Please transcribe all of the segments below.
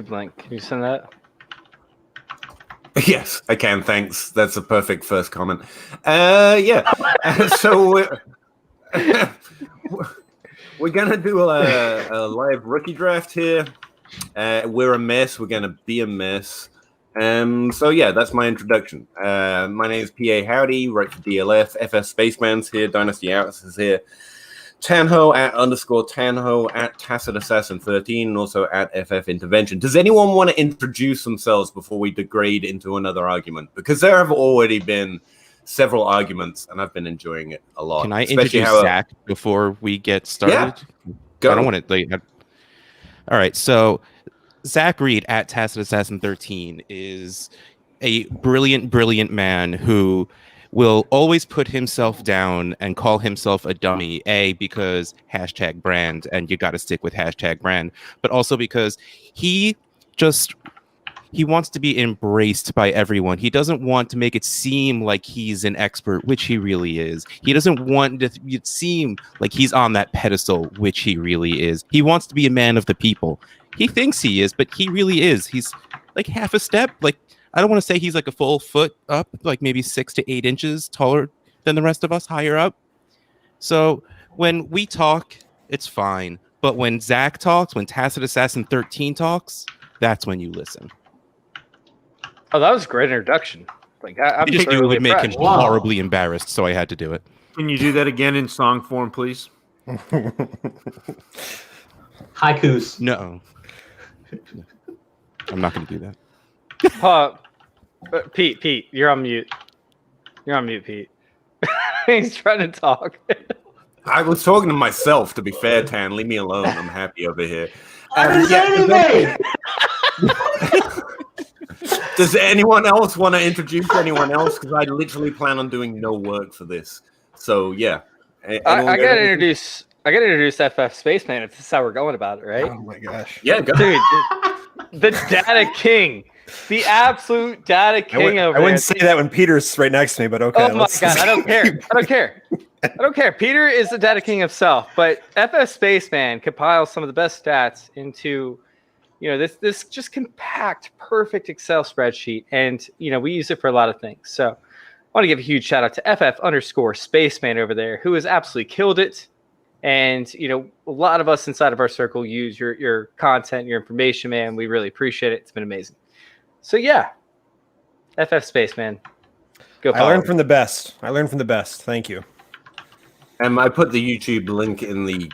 Link. Can you send that? Yes, I can. Thanks. That's a perfect first comment. Yeah. So we're gonna do a live rookie draft here. We're a mess. We're gonna be a mess. So yeah, that's my introduction. My name is PA Howdy, right for DLF. FS Spaceman's here. Dynasty Outs is here. Tanho at _Tanho at Tacit Assassin 13 and also at FF Intervention. Does anyone want to introduce themselves before we degrade into another argument? Because there have already been several arguments and I've been enjoying it a lot. Can I introduce Zach before we get started? Yeah, go. I don't want to. All right, so Zac Reed at Tacit Assassin 13 is a brilliant man who will always put himself down and call himself a dummy, because #brand, and you got to stick with #brand, but also because he wants to be embraced by everyone. He doesn't want to make it seem like he's an expert, which he really is. He doesn't want to seem like he's on that pedestal, which he really is. He wants to be a man of the people. He thinks he is, but he really is. He's like half a step, I don't want to say he's like a full foot up, like maybe 6 to 8 inches taller than the rest of us, higher up. So when we talk, it's fine. But when Zach talks, when Tacit Assassin 13 talks, that's when you listen. Oh, that was a great introduction. I just knew it would make him horribly embarrassed, so I had to do it. Can you do that again in song form, please? Haikus. No. I'm not going to do that. Pete, you're on mute. You're on mute, Pete. He's trying to talk. I was talking to myself, to be fair, Tan. Leave me alone. I'm happy over here. Does anyone else want to introduce anyone else? Because I literally plan on doing no work for this. So yeah, I gotta introduce FF Spaceman. If this is how we're going about it, right? Oh my gosh! Yeah, go. Dude, the data king. The absolute data king over there. I wouldn't say that when Peter's right next to me, but okay. Oh my god, I don't care. I don't care. Peter is the data king himself, but FF Spaceman compiles some of the best stats into, this just compact, perfect Excel spreadsheet, and we use it for a lot of things. So I want to give a huge shout out to FF_Spaceman over there, who has absolutely killed it. And, a lot of us inside of our circle use your content, your information, man. We really appreciate it. It's been amazing. So, yeah, FF Spaceman. Go follow. I learned from the best. Thank you. I put the YouTube link in the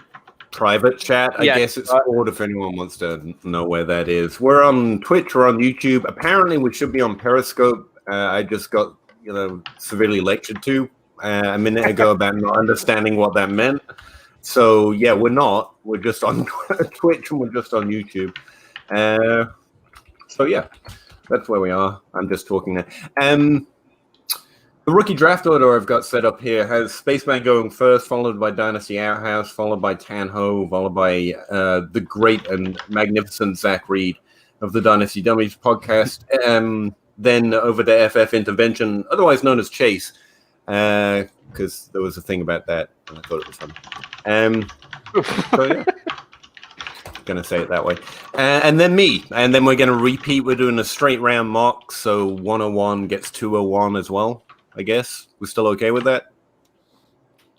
private chat. I guess it's forward if anyone wants to know where that is. We're on Twitch. We're on YouTube. Apparently, we should be on Periscope. I just got, severely lectured to a minute ago about not understanding what that meant. So, yeah, we're not. We're just on Twitch and we're just on YouTube. So, yeah, that's where we are. I'm just talking there. The rookie draft order I've got set up here has Spaceman going first, followed by Dynasty Outhouse, followed by Tanho, followed by the great and magnificent Zac Reed of the Dynasty Dummies podcast. Then over to FF Intervention, otherwise known as Chase, because there was a thing about that, and I thought it was fun. So yeah, gonna say it that way. And then me, and then we're gonna repeat. We're doing a straight round mock, so 101 gets 201 as well. I guess we're still okay with that.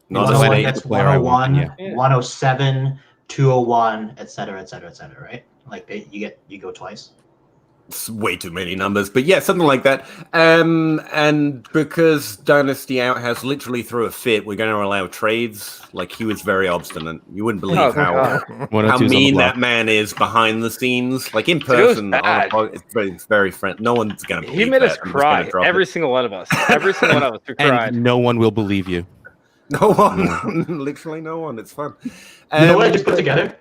Not 101 gets 101, 107, 201, etc., right? Like you go twice. It's way too many numbers, but yeah, something like that. And because Dynasty Outhouse literally threw a fit, we're going to allow trades. Like, he was very obstinate. You wouldn't believe how mean that man is behind the scenes. Like, in person, it's very friendly. No one's going to believe that. He made us cry. Every single one of us. Every single one of us who cried. And no one will believe you. No one. Literally no one. It's fun. You know what I just put together?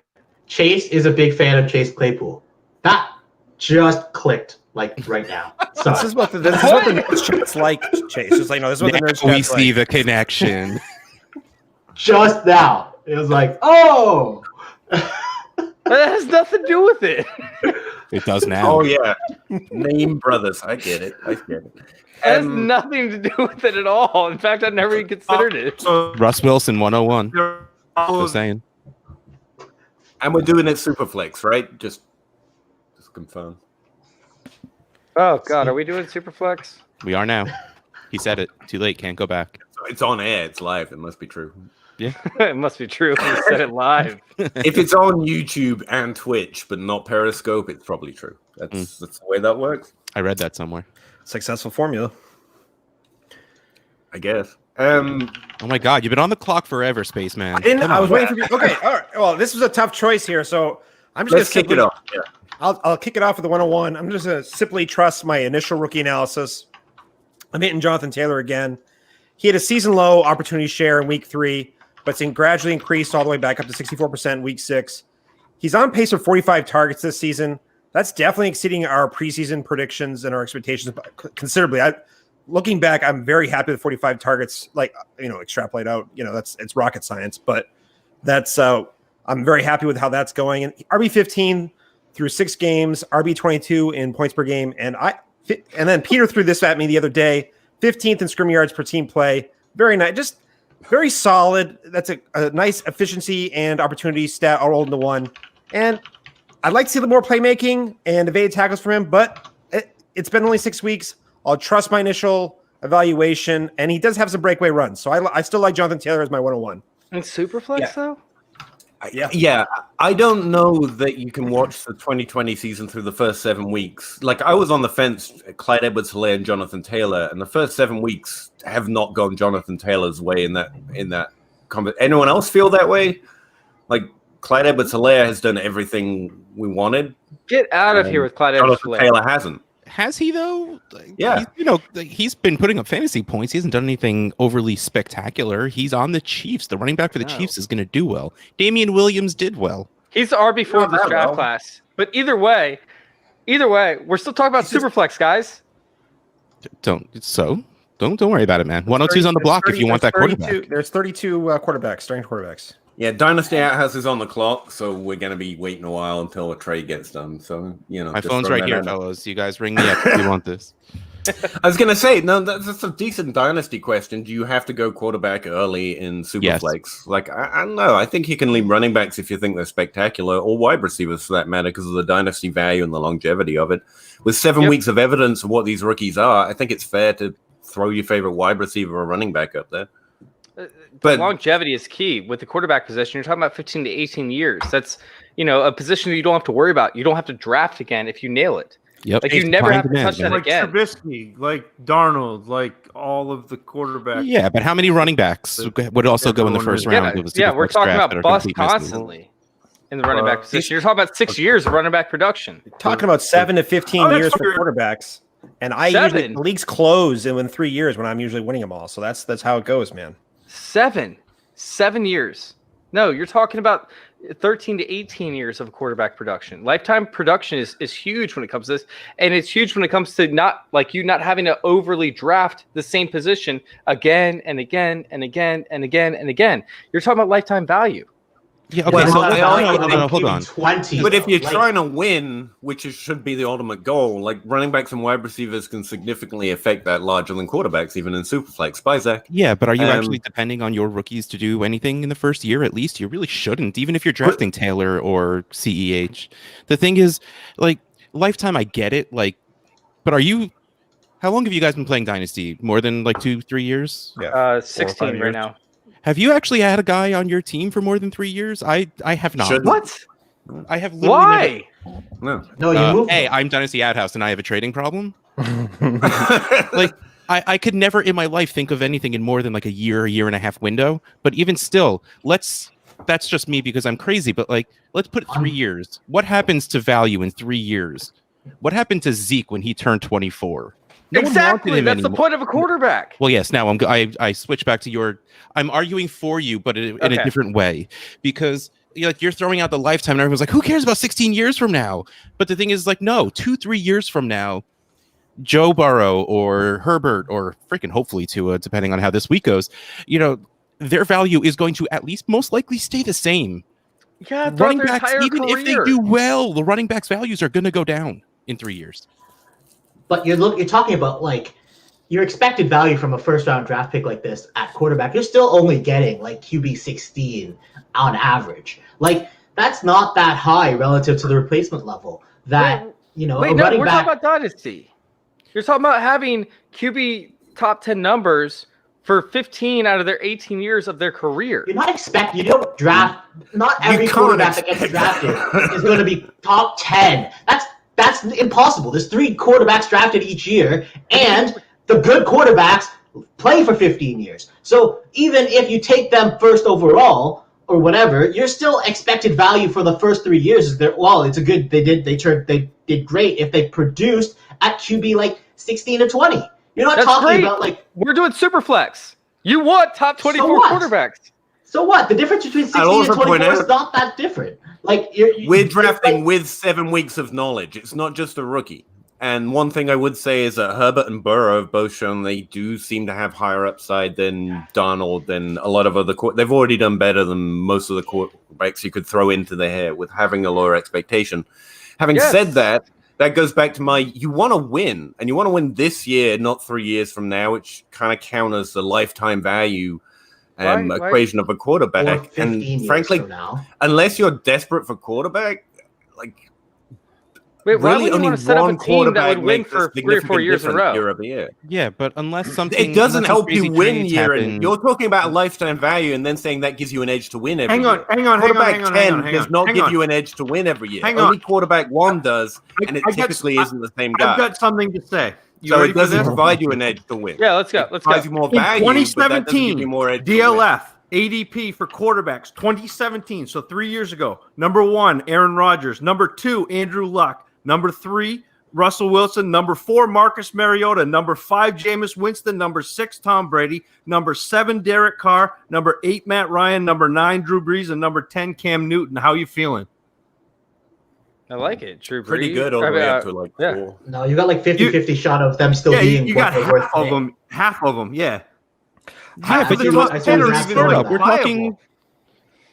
Chase is a big fan of Chase Claypool. That just clicked right now. So this is what the nerds chat's like, Chase. It's like, no, this is what the nerds chat's like. We see the connection. Just now, it was like, oh, that has nothing to do with it. It does now. Oh yeah, name brothers. I get it. It has nothing to do with it at all. In fact, I've never even considered it. Russ Wilson 101. Just saying. And we're doing it Superflex, right? Just confirmed. Oh God, are we doing Superflex? We are now. He said it. Too late. Can't go back. It's on air. It's live. It must be true. It must be true. We said it live. If it's on YouTube and Twitch, but not Periscope, it's probably true. That's the way that works. I read that somewhere. Successful formula. I guess. Oh my God, you've been on the clock forever, Spaceman. I was waiting for you. Okay, all right. Well, this was a tough choice here, so I'm just Let's gonna kick it off. Yeah. I'll kick it off with the 101. I'm just going to simply trust my initial rookie analysis. I'm hitting Jonathan Taylor again. He had a season low opportunity share in week 3, but it's gradually increased all the way back up to 64% in week 6. He's on pace for 45 targets this season. That's definitely exceeding our preseason predictions and our expectations considerably. Looking back, I'm very happy with 45 targets. Extrapolate out. It's rocket science, but that's I'm very happy with how that's going. And RB15 through 6 games, RB22 in points per game, and then Peter threw this at me the other day. 15th in scrim yards per team play. Very nice, just very solid. That's a nice efficiency and opportunity stat all rolled into one. And I'd like to see a little more playmaking and evaded tackles from him, but it's been only 6 weeks. I'll trust my initial evaluation, and he does have some breakaway runs. So I still like Jonathan Taylor as my 101. And Superflex, though? Yeah. I don't know that you can watch the 2020 season through the first 7 weeks. Like, I was on the fence, Clyde Edwards-Hilaire and Jonathan Taylor, and the first 7 weeks have not gone Jonathan Taylor's way in that comment. Anyone else feel that way? Like, Clyde Edwards-Hilaire has done everything we wanted. Get out of here with Clyde Jonathan Edwards-Hilaire. Taylor hasn't. Has he though? Yeah. He's been putting up fantasy points. He hasn't done anything overly spectacular. He's on the Chiefs. The running back for the Chiefs is going to do well. Damian Williams did well. He's the RB4 of this draft class. But either way, we're still talking about Superflex, guys. Don't worry about it, man. 102's on the block if you want that quarterback. There's 32 starting quarterbacks. Yeah, Dynasty Outhouse is on the clock, so we're going to be waiting a while until a trade gets done. So, my phone's right here, fellas. You guys ring me up if you want this. I was going to say, no, that's a decent Dynasty question. Do you have to go quarterback early in Superflex? Yes. Like, I don't know. I think you can leave running backs if you think they're spectacular, or wide receivers for that matter, because of the Dynasty value and the longevity of it. With 7 weeks of evidence of what these rookies are, I think it's fair to throw your favorite wide receiver or running back up there. But longevity is key with the quarterback position. You're talking about 15 to 18 years. That's, a position that you don't have to worry about. You don't have to draft again if you nail it. Yep. Like, you never have to touch that again. Like Trubisky, like Darnold, like all of the quarterbacks. Yeah, but how many running backs would also go in the first round? We're talking about bust constantly in the running back position. You're talking about 6 years of running back production. Talking about 7 to 15 years for quarterbacks. And usually the leagues close in 3 years when I'm usually winning them all. So that's how it goes, man. 7 years. No, you're talking about 13 to 18 years of quarterback production. Lifetime production is huge when it comes to this, and it's huge when it comes to not having to overly draft the same position again and again and again and again and again. You're talking about lifetime value. Yeah, okay, hold on. 20, but if you're trying to win, which should be the ultimate goal, like running backs and wide receivers can significantly affect that larger than quarterbacks, even in Superflex. Bye, Zach. Yeah, but are you actually depending on your rookies to do anything in the first year at least? You really shouldn't, even if you're drafting Taylor or CEH. The thing is, like, lifetime, I get it, like, but how long have you guys been playing Dynasty? More than 2-3 years? Yeah. 16 right now. Have you actually had a guy on your team for more than 3 years? I have not. What? I have literally Why? No, you moved. Hey, I'm Dynasty Outhouse and I have a trading problem. Like, I could never in my life think of anything in more than a year and a half window. But even still, that's just me because I'm crazy. But let's put 3 years. What happens to value in 3 years? What happened to Zeke when he turned 24? No exactly. That's the point of a quarterback. Well, yes. Now I switch back to your. I'm arguing for you, but in a different way, because you're throwing out the lifetime, and everyone's like, "Who cares about 16 years from now?" But the thing is, no, 2-3 years from now, Joe Burrow or Herbert or freaking hopefully Tua, depending on how this week goes, their value is going to at least most likely stay the same. Yeah, running backs, even if they do well, the running backs' values are going to go down in 3 years. But you're talking about your expected value from a first round draft pick like this at quarterback. You're still only getting QB 16 on average. That's not that high relative to the replacement level that you know, Wait, a no, running we're back. talking about dynasty. You're talking about having QB top 10 numbers for 15 out of their 18 years of their career. You don't draft. Not every can't quarterback that gets expect drafted that. is going to be top 10. That's impossible. There's 3 quarterbacks drafted each year, and the good quarterbacks play for 15 years. So even if you take them first overall or whatever, you're still expected value for the first 3 years. It's a good. They did great if they produced at QB like 16 to 20. You're not That's talking great. about like. We're doing super flex. You want top 24 what? quarterbacks. So what? The difference between 16 I'll and also point 24 is out- not that different. Like We're drafting with 7 weeks of knowledge. It's not just a rookie. And one thing I would say is that Herbert and Burrow have both shown they do seem to have higher upside than Darnold and a lot of other. They've already done better than most of the quarterbacks you could throw into the hair with having a lower expectation. Having said that, that goes back to you want to win, and you want to win this year, not 3 years from now, which kind of counters the lifetime value equation of a quarterback. And frankly, unless you're desperate for quarterback, like Wait, why really would you only want to set up one a team that would quarterback win makes for a 3 or 4 significant years in a difference row? year over year. Yeah, but unless something It doesn't unless some help you crazy win trades year happen- in. You're talking about lifetime value and then saying that gives you an edge to win every Hang year. on, hang on, hang on, Quarterback hang on, 10 hang on, hang does on, not hang give on. you an edge to win every year. Hang Only on. quarterback 1 does, and it I got- typically isn't the same I've guy. got something to say. You So ready it for doesn't this? provide you an edge to win. Yeah, let's go. It provides you more In value, but that doesn't give 2017, you more edge to win. DLF, ADP for quarterbacks, 2017, so 3 years ago. Number 1, Aaron Rodgers. Number 2, Andrew Luck. Number 3, Russell Wilson. Number 4, Marcus Mariota. Number 5, Jameis Winston. Number 6, Tom Brady. Number 7, Derek Carr. Number 8, Matt Ryan. Number 9, Drew Brees. And number 10, Cam Newton. How you feeling? I like it. Drew Brees. Pretty good all the way up to like yeah. 4. No, you got like 50-50 shot of them still being you what got they're worth. half of them. Half of them, yeah. Yeah, but you're not- I saw Zach Reed. We're talking.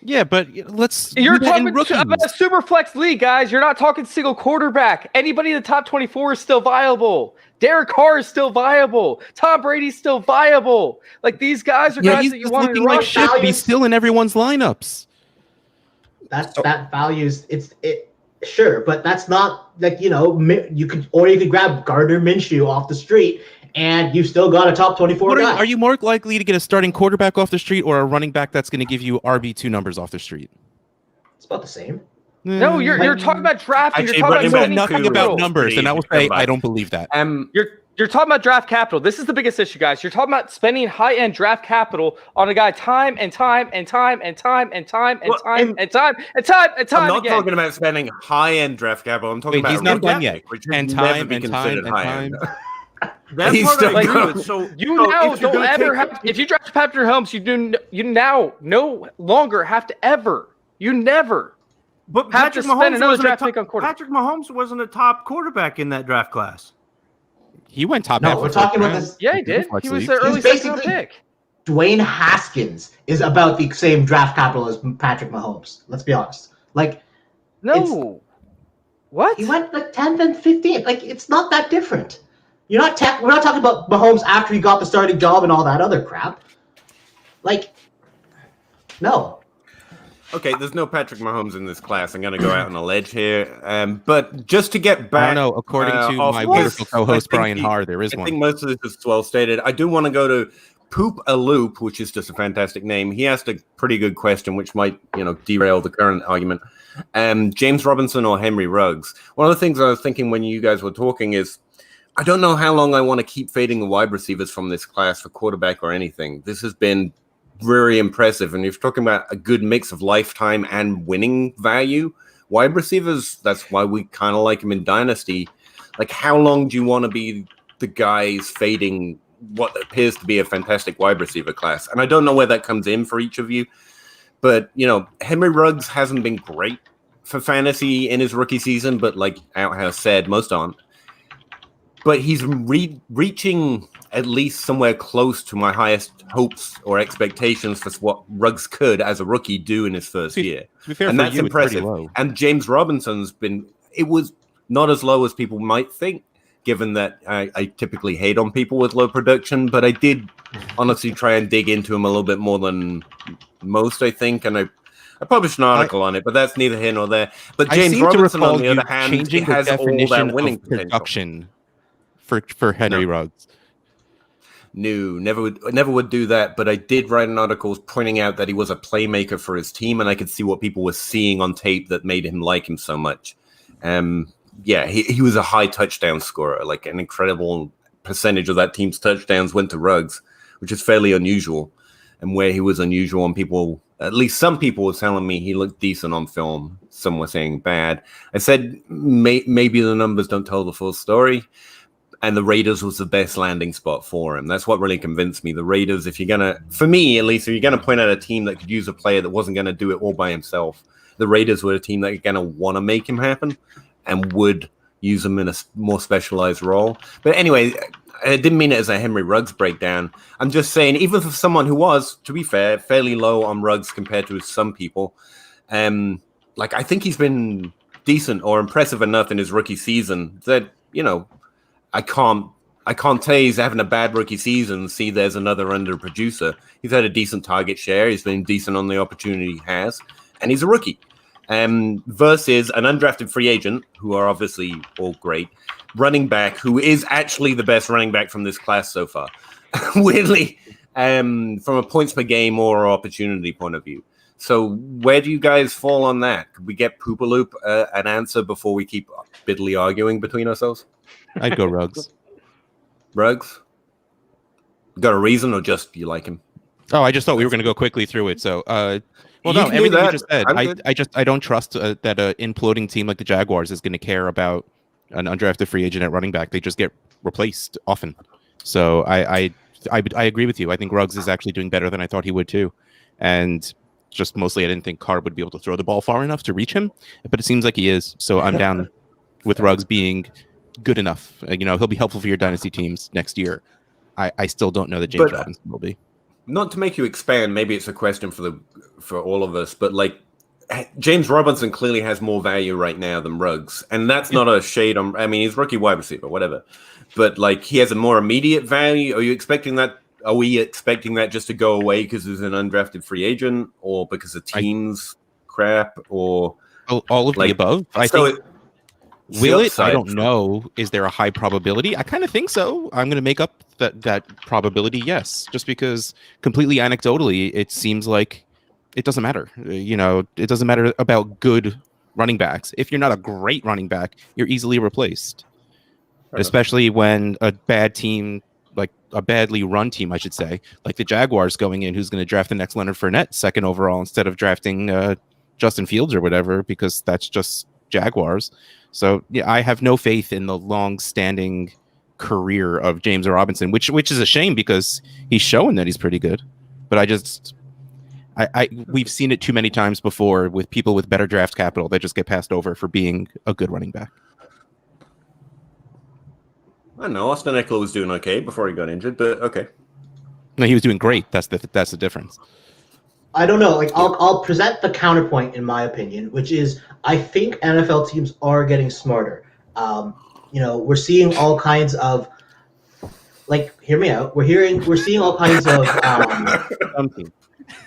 Yeah, but let's. You're do that in talking rookies. about a super flex league, guys. You're not talking single quarterback. Anybody in the top 24 is still viable. Derek Carr is still viable. Tom Brady's still viable. Like these guys are guys he's that you just want to looking like rush. shit, but he's still in everyone's lineups. That values it. Sure, but that's not like you could grab Gardner Minshew off the street and you've still got a top 24 guy. Are you more likely to get a starting quarterback off the street or a running back that's going to give you RB2 numbers off the street? It's about the same. No, you're talking about drafting. Actually, You're talking running about back spending nothing two capital. about numbers, and I will say I don't believe that. You're talking about draft capital. This is the biggest issue, guys. You're talking about spending high-end draft capital on a guy time and time and time and time and time and time and time and time and time I'm not again. talking about spending high-end draft capital. I'm talking Wait, about he's a not rookie done yet. pick, which would And never time be and time considered and high-end. time. That's He's what I still agree going. with. So You so now if you're don't gonna ever take- have. If you draft Patrick Mahomes, you now no longer have to ever. You never. But have to Patrick spend Mahomes another wasn't a draft top, pick on quarterback. Patrick Mahomes wasn't a top quarterback in that draft class. He went top No, half. we're of talking the about first this. Yeah, he did. Flex He was league. the early He's second round basically- pick. Dwayne Haskins is about the same draft capital as Patrick Mahomes. Let's be honest. Like No. What? he went like 10th and 15th. Like it's not that different. We're not talking about Mahomes after he got the starting job and all that other crap. Like, no. Okay, there's no Patrick Mahomes in this class. I'm going to go out on a ledge here. But just to get back... I don't know. According to off my this, wonderful co-host I think Brian Haar, there is I one. think most of this is well stated. I do want to go to Poop a Loop, which is just a fantastic name. He asked a pretty good question, which might, derail the current argument. James Robinson or Henry Ruggs? One of the things I was thinking when you guys were talking is, I don't know how long I want to keep fading the wide receivers from this class for quarterback or anything. This has been very impressive. And if you're talking about a good mix of lifetime and winning value, wide receivers, that's why we kind of like them in Dynasty. Like, how long do you want to be the guys fading what appears to be a fantastic wide receiver class? And I don't know where that comes in for each of you. But, Henry Ruggs hasn't been great for fantasy in his rookie season, but like Outhouse said, most aren't. But he's reaching at least somewhere close to my highest hopes or expectations for what Ruggs could, as a rookie, do in his first year. To be fair, And for that's you, it's pretty impressive. low. And James Robinson's it was not as low as people might think, given that I typically hate on people with low production, but I did honestly try and dig into him a little bit more than most, I think. And I published an article on it, but that's neither here nor there. But James seem to Robinson, recall on the you other hand, changing the has all definition that winning of potential. production for Henry Ruggs. No, never would do that. But I did write an article pointing out that he was a playmaker for his team, and I could see what people were seeing on tape that made him like him so much. Yeah, he was a high touchdown scorer. Like an incredible percentage of that team's touchdowns went to Ruggs, which is fairly unusual. And where he was unusual, and people, at least some people, were telling me he looked decent on film. Some were saying bad. I said maybe the numbers don't tell the full story. And the Raiders was the best landing spot for him. That's what really convinced me. The Raiders, if you're going to, for me at least, if you're going to point out a team that could use a player that wasn't going to do it all by himself, the Raiders were a team that are going to want to make him happen and would use him in a more specialized role. But anyway, I didn't mean it as a Henry Ruggs breakdown. I'm just saying, even for someone who was, to be fair, fairly low on Ruggs compared to some people, like I think he's been decent or impressive enough in his rookie season that, you know, I can't say he's having a bad rookie season. See, there's another underproducer. He's had a decent target share. He's been decent on the opportunity he has, and he's a rookie. Versus an undrafted free agent, who are obviously all great, running back, who is actually the best running back from this class so far. Weirdly, from a points per game or opportunity point of view. So where do you guys fall on that? Could we get Poopaloop an answer before we keep bitterly arguing between ourselves? I'd go Ruggs. Ruggs? Got a reason, or just you like him? Oh, I just thought we were going to go quickly through it. So, well, You no, can do everything you that. just said. I don't trust that an imploding team like the Jaguars is going to care about an undrafted free agent at running back. They just get replaced often. So I agree with you. I think Ruggs is actually doing better than I thought he would too, and just mostly I didn't think Carr would be able to throw the ball far enough to reach him, but it seems like he is. So I'm down with Ruggs being good enough. You know, he'll be helpful for your dynasty teams next year. I still don't know that James Robinson will be. Not to make you expand, maybe it's a question for all of us, but like James Robinson clearly has more value right now than Ruggs, and that's not a shade on. I mean, he's rookie wide receiver, whatever, but like he has a more immediate value. Are you expecting that? Are we expecting that just to go away because he's an undrafted free agent, or because the team's crap, or all of the above? I think. Will it? I don't know. Is there a high probability? I kind of think so. I'm going to make up that probability, yes. Just because completely anecdotally, it seems like it doesn't matter. You know, it doesn't matter about good running backs. If you're not a great running back, you're easily replaced. Right. Especially when a bad team, like a badly run team, I should say, like the Jaguars going in, who's going to draft the next Leonard Fournette second overall instead of drafting Justin Fields or whatever, because that's just Jaguars. So yeah, I have no faith in the long-standing career of James Robinson, which is a shame because he's showing that he's pretty good. But we've seen it too many times before with people with better draft capital that just get passed over for being a good running back. I don't know. Austin Eckler was doing okay before he got injured, but okay. No, he was doing great. That's the difference. I don't know. Like, I'll present the counterpoint in my opinion, which is I think NFL teams are getting smarter. You know, we're seeing all kinds of, like, hear me out. We're seeing all kinds of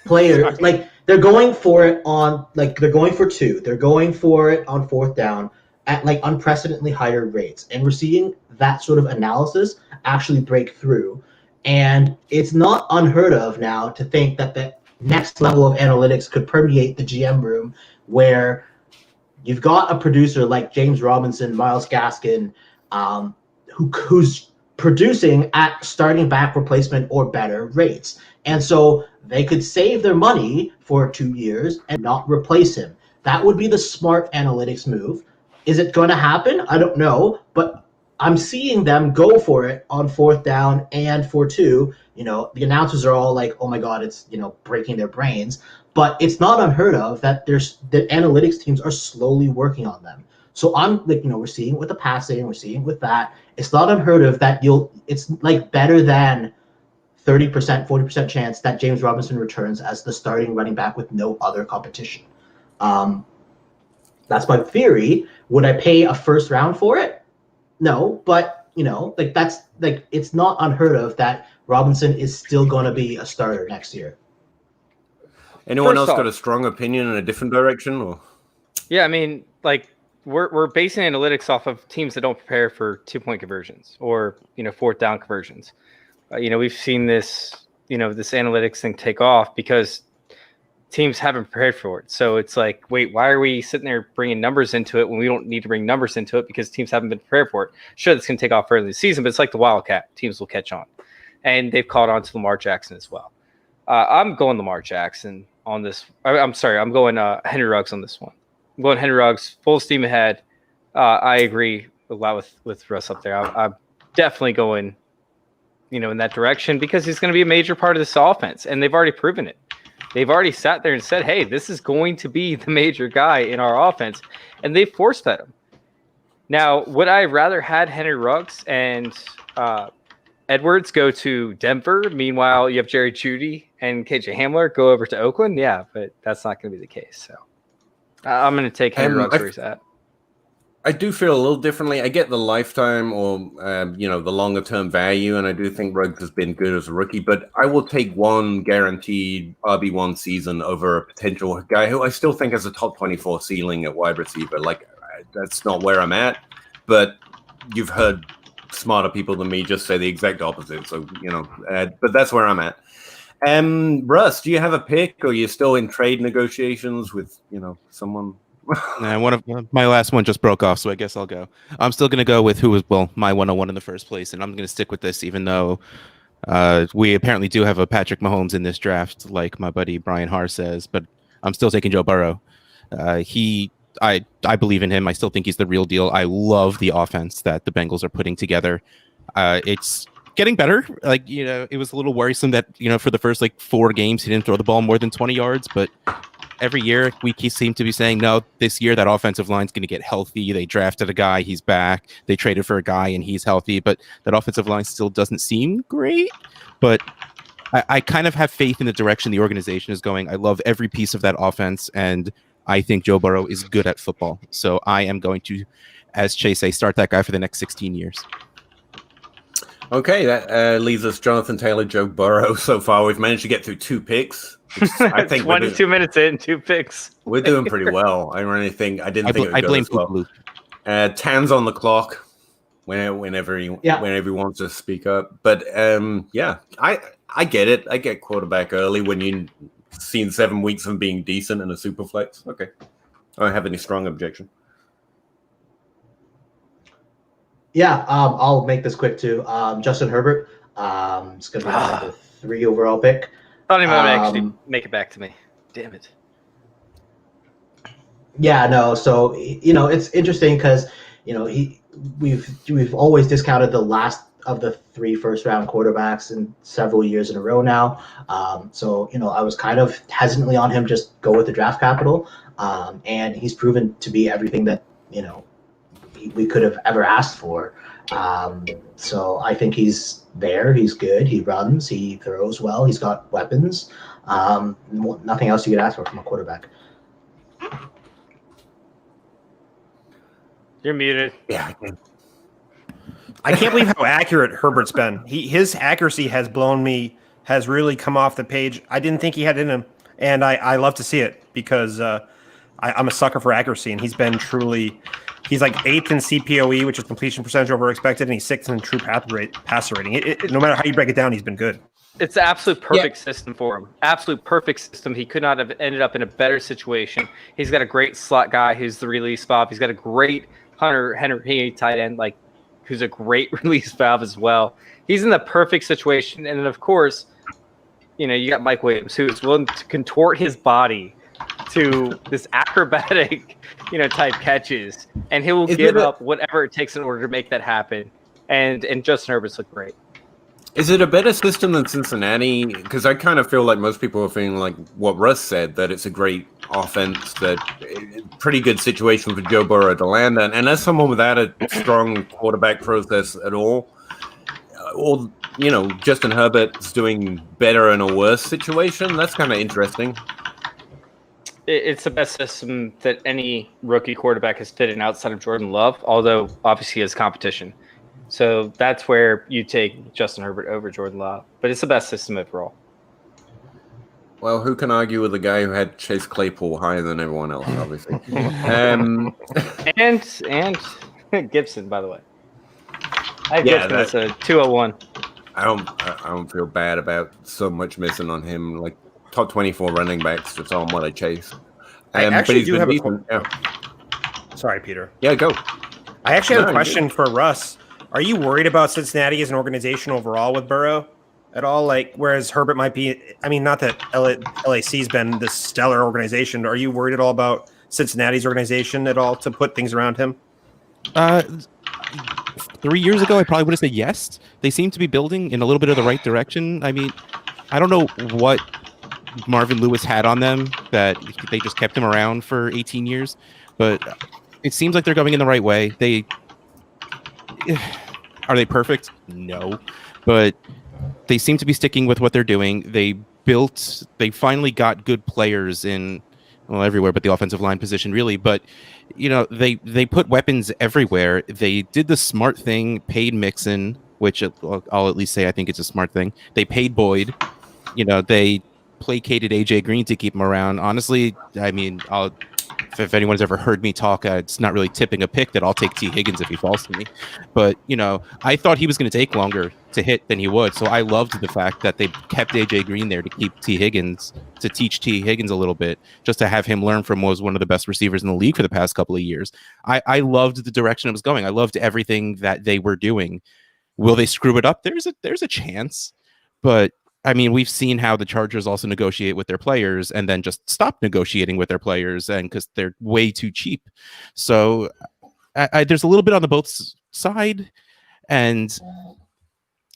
players. Like, they're going for it on, like, they're going for two. They're going for it on fourth down at like unprecedentedly higher rates, and we're seeing that sort of analysis actually break through. And it's not unheard of now to think that the next level of analytics could permeate the GM room, where you've got a producer like James Robinson, Myles Gaskin, who's producing at starting back replacement or better rates. And so they could save their money for 2 years and not replace him. That would be the smart analytics move. Is it going to happen? I don't know, but I'm seeing them go for it on fourth down and for two. You know, the announcers are all like, oh my God, it's, you know, breaking their brains. But it's not unheard of that the analytics teams are slowly working on them. So I'm like, you know, we're seeing it with the passing, we're seeing it with that. It's not unheard of that it's like better than 30%, 40% chance that James Robinson returns as the starting running back with no other competition. That's my theory. Would I pay a first round for it? No, but you know, like that's like it's not unheard of that Robinson is still going to be a starter next year. Anyone First else got off- a strong opinion in a different direction? Or Yeah, I mean, like we're basing analytics off of teams that don't prepare for 2-point conversions or fourth down conversions. We've seen this this analytics thing take off because teams haven't prepared for it. So it's like, wait, why are we sitting there bringing numbers into it when we don't need to bring numbers into it because teams haven't been prepared for it? Sure, that's going to take off early in the season, but it's like the Wildcat. Teams will catch on, and they've caught on to Lamar Jackson as well. I'm going Lamar Jackson on this. I'm sorry, I'm going Henry Ruggs on this one. I'm going Henry Ruggs, full steam ahead. I agree a lot with Russ up there. I'm definitely going, in that direction because he's going to be a major part of this offense, and they've already proven it. They've already sat there and said, hey, this is going to be the major guy in our offense, and they force-fed him. Now, would I rather had Henry Ruggs and Edwards go to Denver? Meanwhile, you have Jerry Jeudy and KJ Hamler go over to Oakland? Yeah, but that's not going to be the case. So I'm going to take Henry Ruggs where he's at. I do feel a little differently. I get the lifetime or, the longer term value, and I do think Ruggs has been good as a rookie, but I will take one guaranteed RB1 season over a potential guy who I still think has a top 24 ceiling at wide receiver. Like, that's not where I'm at, but you've heard smarter people than me just say the exact opposite. So, but that's where I'm at. Russ, do you have a pick, or are you still in trade negotiations with, someone? One of my last one just broke off, so I guess I'll go. I'm still going to go with who was my 101 in the first place, and I'm going to stick with this, even though we apparently do have a Patrick Mahomes in this draft, like my buddy Brian Haar says. But I'm still taking Joe Burrow. I believe in him. I still think he's the real deal. I love the offense that the Bengals are putting together. It's getting better. Like, it was a little worrisome that for the first 4 games he didn't throw the ball more than 20 yards, but every year we seem to be saying, no, this year that offensive line's going to get healthy. They drafted a guy, he's back. They traded for a guy and he's healthy, but that offensive line still doesn't seem great. But I kind of have faith in the direction the organization is going. I love every piece of that offense, and I think Joe Burrow is good at football. So I am going to, as Chase say, start that guy for the next 16 years. Okay, that leaves us Jonathan Taylor, Joe Burrow. So far, we've managed to get through 2 picks. I think 22 minutes in, 2 picks. We're doing pretty well. I didn't think it would go blame as well. Tan's on the clock whenever he wants to speak up. But I get it. I get quarterback early when you've seen 7 weeks of being decent in a super flex. Okay, I don't have any strong objection. Yeah, I'll make this quick too. Justin Herbert. It's going to be my number 3 overall pick. I don't even want to actually make it back to me. Damn it. Yeah, no. So it's interesting because we've always discounted the last of the 3 first-round quarterbacks in several years in a row now. So I was kind of hesitantly on him. Just go with the draft capital, and he's proven to be everything that we could have ever asked for. So I think he's there. He's good. He runs. He throws well. He's got weapons. Nothing else you could ask for from a quarterback. You're muted. Yeah, I can't believe how accurate Herbert's been. His accuracy has really come off the page. I didn't think he had it in him, and I love to see it because I'm a sucker for accuracy, and he's been truly. He's like 8th in CPOE, which is completion percentage over expected, and he's 6th in true passer rating. No matter how you break it down, he's been good. It's the absolute perfect system for him. Absolute perfect system. He could not have ended up in a better situation. He's got a great slot guy who's the release valve. He's got a great Hunter Henry tight end, who's a great release valve as well. He's in the perfect situation. And then, of course, you got Mike Williams, who is willing to contort his body to this acrobatic, type catches, and he will give up whatever it takes in order to make that happen. And Justin Herbert's look great. Is it a better system than Cincinnati? Because I kind of feel like most people are feeling like what Russ said, that it's a great offense, that pretty good situation for Joe Burrow to land in. And as someone without a strong quarterback process at all, or Justin Herbert's doing better in a worse situation, that's kind of interesting. It's the best system that any rookie quarterback has fit in outside of Jordan Love, although obviously he has competition. So that's where you take Justin Herbert over Jordan Love. But it's the best system overall. Well, who can argue with the guy who had Chase Claypool higher than everyone else, obviously? And Gibson, by the way. I have Yeah, Gibson as a 201. I don't feel bad about so much missing on him. Like top 24 running backs, just on what I chase. I but actually he's do been have a decent. Sorry, Peter. Yeah, go. I actually have a No, question for Russ. Are you worried about Cincinnati as an organization overall with Burrow at all? Like, whereas Herbert might be, I mean, not that LAC's been this stellar organization. Are you worried at all about Cincinnati's organization at all to put things around him? 3 years ago, I probably would have said yes. They seem to be building in a little bit of the right direction. I mean, I don't know what Marvin Lewis had on them that they just kept him around for 18 years, but it seems like they're going in the right way. Are they perfect? No, but they seem to be sticking with what they're doing. They finally got good players in, well, everywhere but the offensive line position, really. But they put weapons everywhere. They did the smart thing, paid Mixon, which I'll at least say I think it's a smart thing. They paid Boyd. They placated AJ Green to keep him around. Honestly, I mean, if anyone's ever heard me talk, it's not really tipping a pick that I'll take T. Higgins if he falls to me. But, I thought he was going to take longer to hit than he would. So I loved the fact that they kept AJ Green there to keep T. Higgins, to teach T. Higgins a little bit, just to have him learn from was one of the best receivers in the league for the past couple of years. I loved the direction it was going. I loved everything that they were doing. Will they screw it up? There's a chance. But I mean, we've seen how the Chargers also negotiate with their players and then just stop negotiating with their players, and because they're way too cheap. So there's a little bit on the both side, and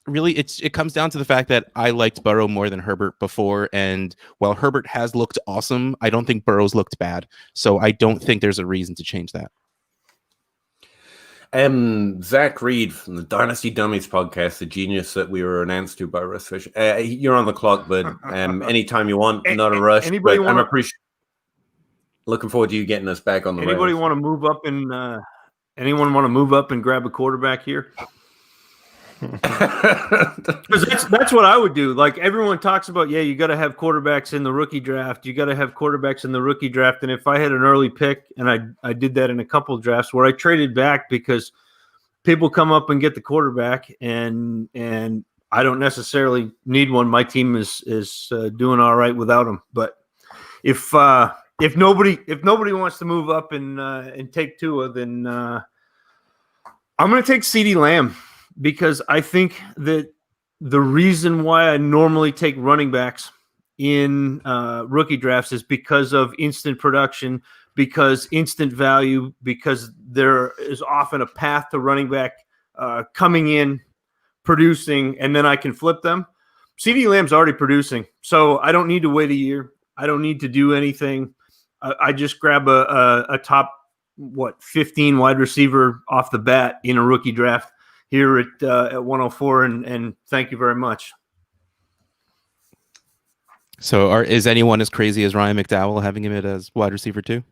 really it comes down to the fact that I liked Burrow more than Herbert before, and while Herbert has looked awesome, I don't think Burrow's looked bad. So I don't think there's a reason to change that. Zac Reed from the Dynasty Dummies podcast, the genius that we were announced to by Russ Fisher. You're on the clock, but anytime you want, not a rush. Anybody but I'm looking forward to you getting us back on the Anybody rails. want to move up and anyone want to move up and grab a quarterback here? Because that's what I would do. Like everyone talks about, you got to have quarterbacks in the rookie draft. You got to have quarterbacks in the rookie draft. And if I had an early pick, and I did that in a couple of drafts where I traded back because people come up and get the quarterback, and I don't necessarily need one. My team is doing all right without him. But if nobody wants to move up and take Tua, then I'm going to take CeeDee Lamb. Because I think that the reason why I normally take running backs in rookie drafts is because of instant production, because instant value, because there is often a path to running back coming in, producing, and then I can flip them. CeeDee Lamb's already producing, so I don't need to wait a year. I don't need to do anything. I just grab a top, 15 wide receiver off the bat in a rookie draft here at 104, and thank you very much. So is anyone as crazy as Ryan McDowell having him as wide receiver too?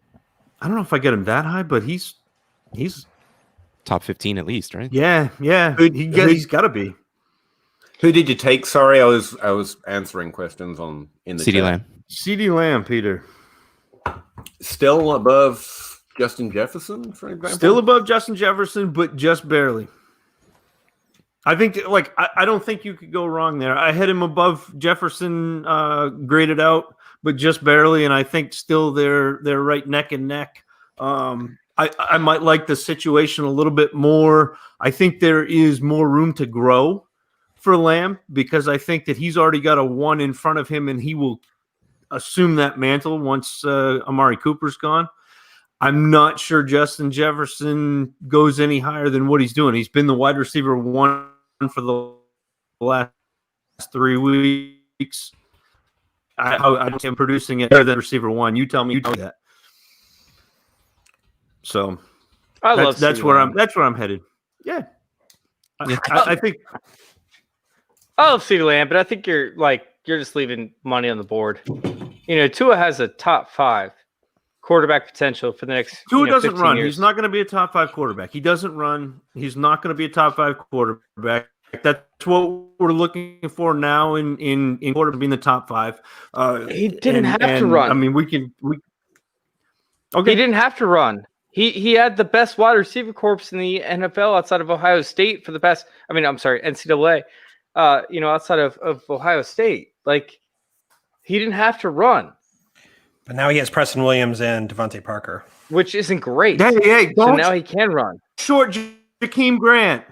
I don't know if I get him that high, but he's top 15 at least, right? Yeah. He's got to be. Who did you take? Sorry, I was answering questions in the CeeDee chat. Lamb. CeeDee Lamb, Peter. Still above Justin Jefferson, for example? Still above Justin Jefferson, but just barely. I think, I don't think you could go wrong there. I had him above Jefferson graded out, but just barely, and I think still they're right neck and neck. I might like the situation a little bit more. I think there is more room to grow for Lamb because I think that he's already got a 1 in front of him, and he will assume that mantle once Amari Cooper's gone. I'm not sure Justin Jefferson goes any higher than what he's doing. He's been the wide receiver 1 for the last 3 weeks. I don't see him producing it better than receiver 1. You tell me that. So that's where I'm headed. Yeah. I think I love CeeDee Lamb, but I think you're just leaving money on the board. Tua has a top 5 quarterback potential for the next Tua doesn't 15 run. years. He's not going to be a top 5 quarterback. He doesn't run. He's not going to be a top 5 quarterback. That's what we're looking for now in order to be in the top 5. He didn't have to run. I mean, He didn't have to run. He had the best wide receiver corps in the NFL outside of Ohio State for the past. I mean, I'm sorry, NCAA. Outside of Ohio State, like he didn't have to run. But now he has Preston Williams and Devontae Parker, which isn't great. Hey, so now he can run. Short Jakeem Grant.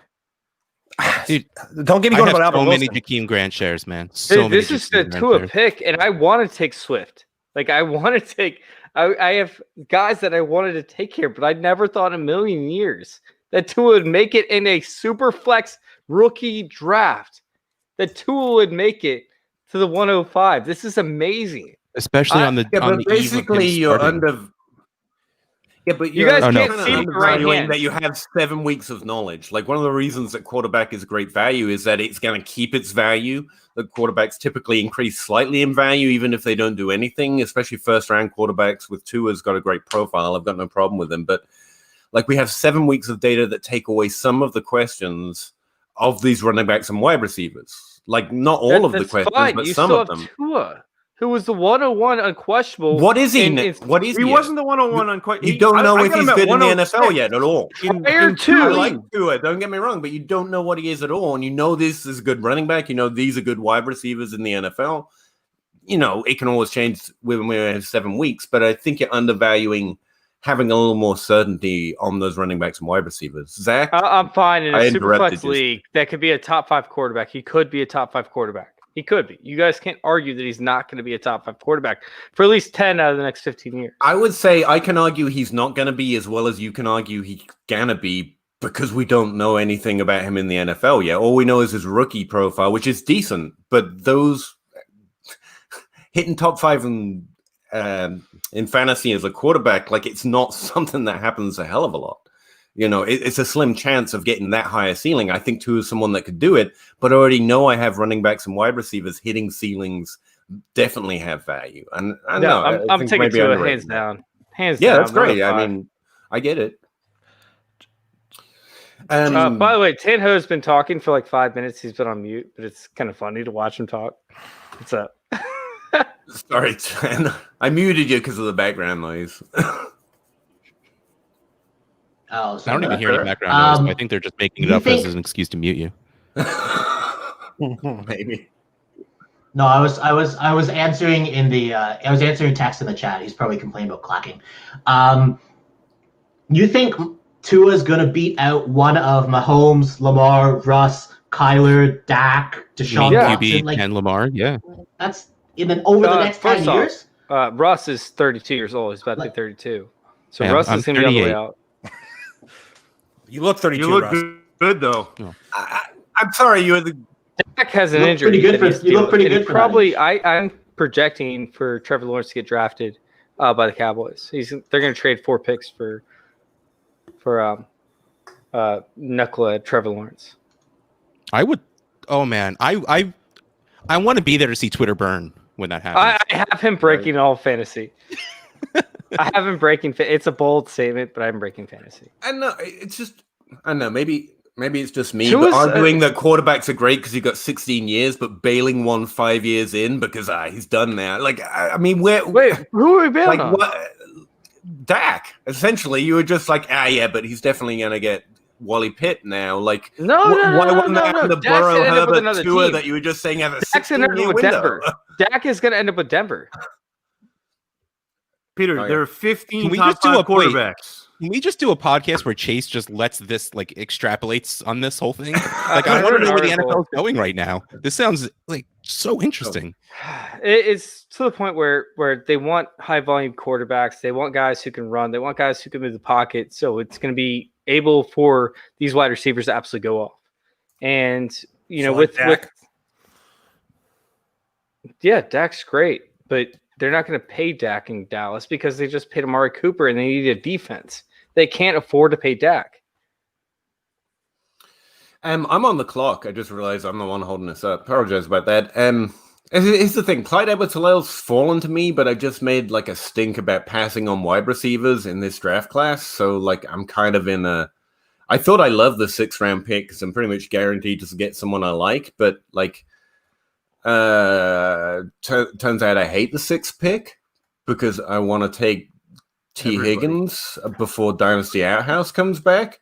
Dude, don't get me going about Albert Wilson. Wilson. Many Jakeem Grant shares, man. This is the Tua pick, and I want to take Swift. Like I want to take. I have guys that I wanted to take here, but I never thought in a million years that Tua would make it in a super flex rookie draft. That Tua would make it to the 105. This is amazing. Especially on the but basically you're under. Yeah, but you guys can't kind see of the right undervaluing hand. that you have 7 weeks of knowledge. Like one of the reasons that quarterback is great value is that it's going to keep its value. The quarterbacks typically increase slightly in value, even if they don't do anything, especially first-round quarterbacks with Tua's got a great profile. I've got no problem with him. But like we have 7 weeks of data that take away some of the questions of these running backs and wide receivers. Like not all of the questions, fine. but you some still of have them. Tua, who was the 101 unquestionable. What is he? What is he? He wasn't the 101 unquestionable. You don't know if he's good in the NFL yet at all. Prior to I like Tua, don't get me wrong, but you don't know what he is at all. And you know this is a good running back. You know these are good wide receivers in the NFL. You know, it can always change when we have 7 weeks, but I think you're undervaluing having a little more certainty on those running backs and wide receivers. Zach? I'm fine in a super flex you. league that could be a top 5 quarterback. He could be a top 5 quarterback. He could be. You guys can't argue that he's not going to be a top 5 quarterback for at least 10 out of the next 15 years. I would say I can argue he's not going to be as well as you can argue he's going to be because we don't know anything about him in the NFL yet. All we know is his rookie profile, which is decent, but those hitting top 5 in fantasy as a quarterback, like it's not something that happens a hell of a lot. You know, it's a slim chance of getting that higher ceiling. I think Tua is someone that could do it, but I already know I have running backs and wide receivers hitting ceilings definitely have value. And I know I'm taking Tua hands down. Hands down. Yeah, that's great. I mean, I get it. By the way, Tanho has been talking for like 5 minutes. He's been on mute, but it's kind of funny to watch him talk. What's up? Sorry, Tan. I muted you because of the background noise. Oh, I don't even hear any background noise. I think they're just making it up as an excuse to mute you. Maybe. No, I was answering in the I was answering text in the chat. He's probably complaining about clacking. You think Tua's gonna beat out one of Mahomes, Lamar, Russ, Kyler, Dak, Deshaun Watson? QB and Lamar, yeah. That's over the next 10 years. Russ is 32 years old. He's about to be 32. So Russ is going to be on the way out. You look 32. You look Russ. good though. Oh. I'm sorry, you were the. Dak has an injury. You look pretty good. Probably, I'm projecting for Trevor Lawrence to get drafted by the Cowboys. They're going to trade 4 picks for knucklehead Trevor Lawrence. I would. Oh man, I want to be there to see Twitter burn when that happens. I have him breaking all fantasy. I have him breaking. It's a bold statement, but I'm breaking fantasy. I know it's just. I know maybe it's just me but arguing that quarterbacks are great because he got 16 years, but bailing 5 years in because he's done now. Like I mean, wait, who are we bailing on? What? Dak. Essentially, you were just like, yeah, but he's definitely gonna get Wally Pitt now. Like, why wouldn't that happen to Burrow, Herbert, Tua team that you were just saying have a Dak's gonna end 16-year up with window? Denver. Dak is going to end up with Denver. Peter, there are 15 Can we top just do 5 a quarterbacks. Can we just do a podcast where Chase just lets this like extrapolates on this whole thing? Like, I want to know where the NFL is going right now. This sounds like so interesting. It's to the point where they want high volume quarterbacks. They want guys who can run. They want guys who can move the pocket. So it's going to be able for these wide receivers to absolutely go off. And you know, with Dak's great, but they're not going to pay Dak in Dallas because they just paid Amari Cooper and they need a defense. They can't afford to pay Dak. I'm on the clock. I just realized I'm the one holding this up. Apologize about that. Here's the thing. Clyde Edwards-Hilaire's fallen to me, but I just made like a stink about passing on wide receivers in this draft class. So like I'm kind of in a I thought I loved the 6th round pick because I'm pretty much guaranteed to get someone I like, but like, turns out I hate the 6th pick because I want to take T. Higgins before Dynasty Outhouse comes back.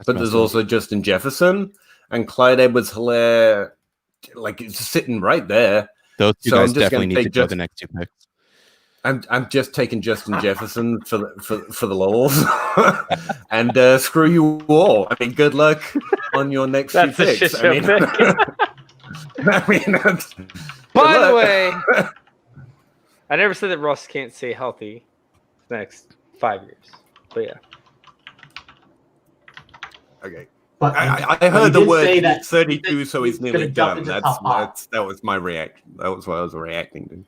But there's also Justin Jefferson and Clyde Edwards-Hilaire, like it's sitting right there. Those two guys definitely need to go the next 2 picks. I'm just taking Justin Jefferson for the lulls, and screw you all. I mean, good luck on your next few picks. I mean, by the way, I never said that Russ can't stay healthy the next 5 years, but yeah. Okay. But I heard the word say that 32, so he's nearly done. That was my reaction. That was what I was reacting to.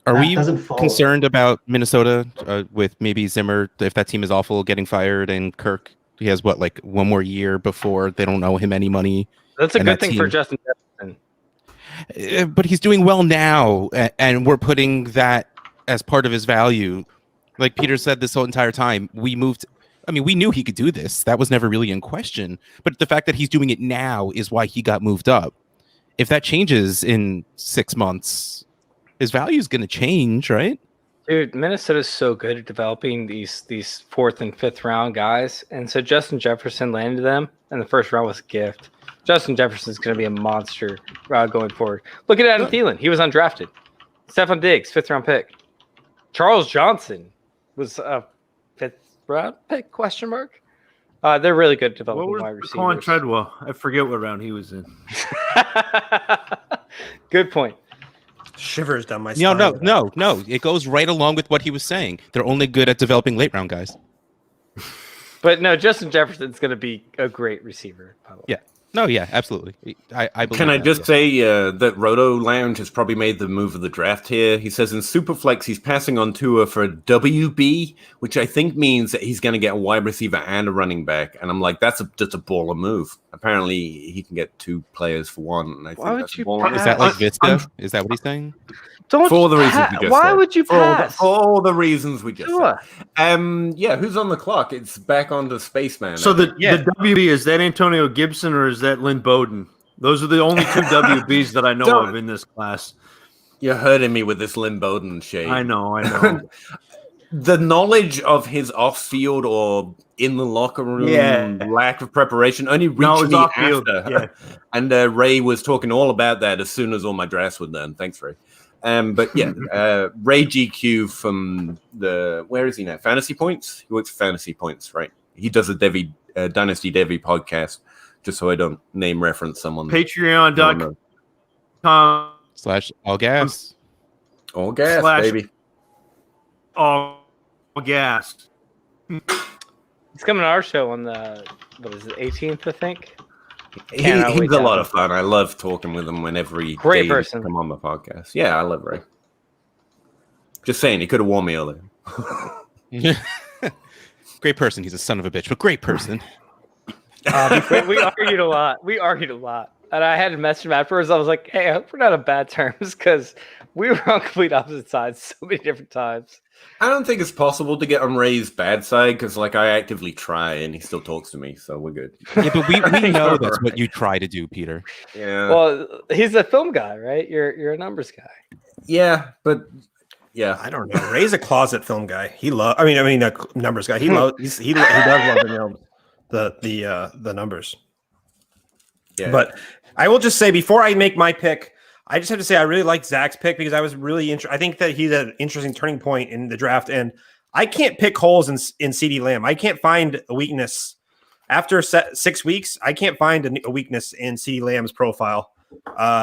Are we concerned about Minnesota with maybe Zimmer, if that team is awful, getting fired, and Kirk, he has what, like 1 more year before they don't owe him any money? That's a good thing for Justin Jefferson. But he's doing well now, and we're putting that as part of his value. Like Peter said this whole entire time, we knew he could do this. That was never really in question. But the fact that he's doing it now is why he got moved up. If that changes in 6 months, his value is going to change, right? Dude, Minnesota's so good at developing these 4th and 5th round guys. And so Justin Jefferson landed them, and the 1st round was a gift. Justin Jefferson's going to be a monster going forward. Look at Adam Thielen. He was undrafted. Stephon Diggs, 5th round pick. Charles Johnson was a 5th round pick, question mark. They're really good at developing wide receivers. Colin Treadwell. I forget what round he was in. Good point. Shivers down my spine. No. It goes right along with what he was saying. They're only good at developing late round guys. But no, Justin Jefferson's going to be a great receiver. Yeah. No, yeah, absolutely. I believe. Can I just say that Roto Lounge has probably made the move of the draft here? He says in Superflex he's passing on Tua for a WB, which I think means that he's going to get a wide receiver and a running back. And I'm like, that's a baller move. Apparently, he can get 2 players for 1. And I think that's a baller move. Is that like Viska? Is that what he's saying? For the reasons we just Why said. would you pass? For all the reasons we just said. Yeah, who's on the clock? It's back on the Spaceman. So the WB, is that Antonio Gibson or is that Lynn Bowden? Those are the only 2 WBs that I know of in this class. You're hurting me with this Lynn Bowden shade. I know. The knowledge of his off-field or in the locker room lack of prepreration only reached me after. Yeah. And Ray was talking all about that as soon as all my drafts were done. Thanks, Ray. But yeah, Ray GQ from where is he now? Fantasy Points? He works for Fantasy Points, right? He does a Dynasty Devi podcast, just so I don't name reference someone. Patreon.com/allgas. All gas, baby. All gas. He's coming to our show on the 18th, I think. He's a lot of fun. I love talking with him whenever he come on the podcast. Yeah, I love Ray. Just saying, he could have warned me earlier. Great person. He's a son of a bitch, but great person. We argued a lot. And I had to message him afterwards. I was like, hey, I hope we're not on bad terms because we were on complete opposite sides so many different times. I don't think it's possible to get on Ray's bad side because, like, I actively try and he still talks to me, so we're good. Yeah, but we know that's what you try to do, Peter. Yeah. Well, he's a film guy, right? You're a numbers guy. Yeah, but yeah, I don't know. Ray's a closet film guy. He loves. I mean, a numbers guy. He loves. He does love the numbers. Yeah. But I will just say before I make my pick, I just have to say I really like Zach's pick because I was really I think that he's an interesting turning point in the draft, and I can't pick holes in CeeDee Lamb. I can't find a weakness after 6 weeks. I can't find a weakness in CeeDee Lamb's profile.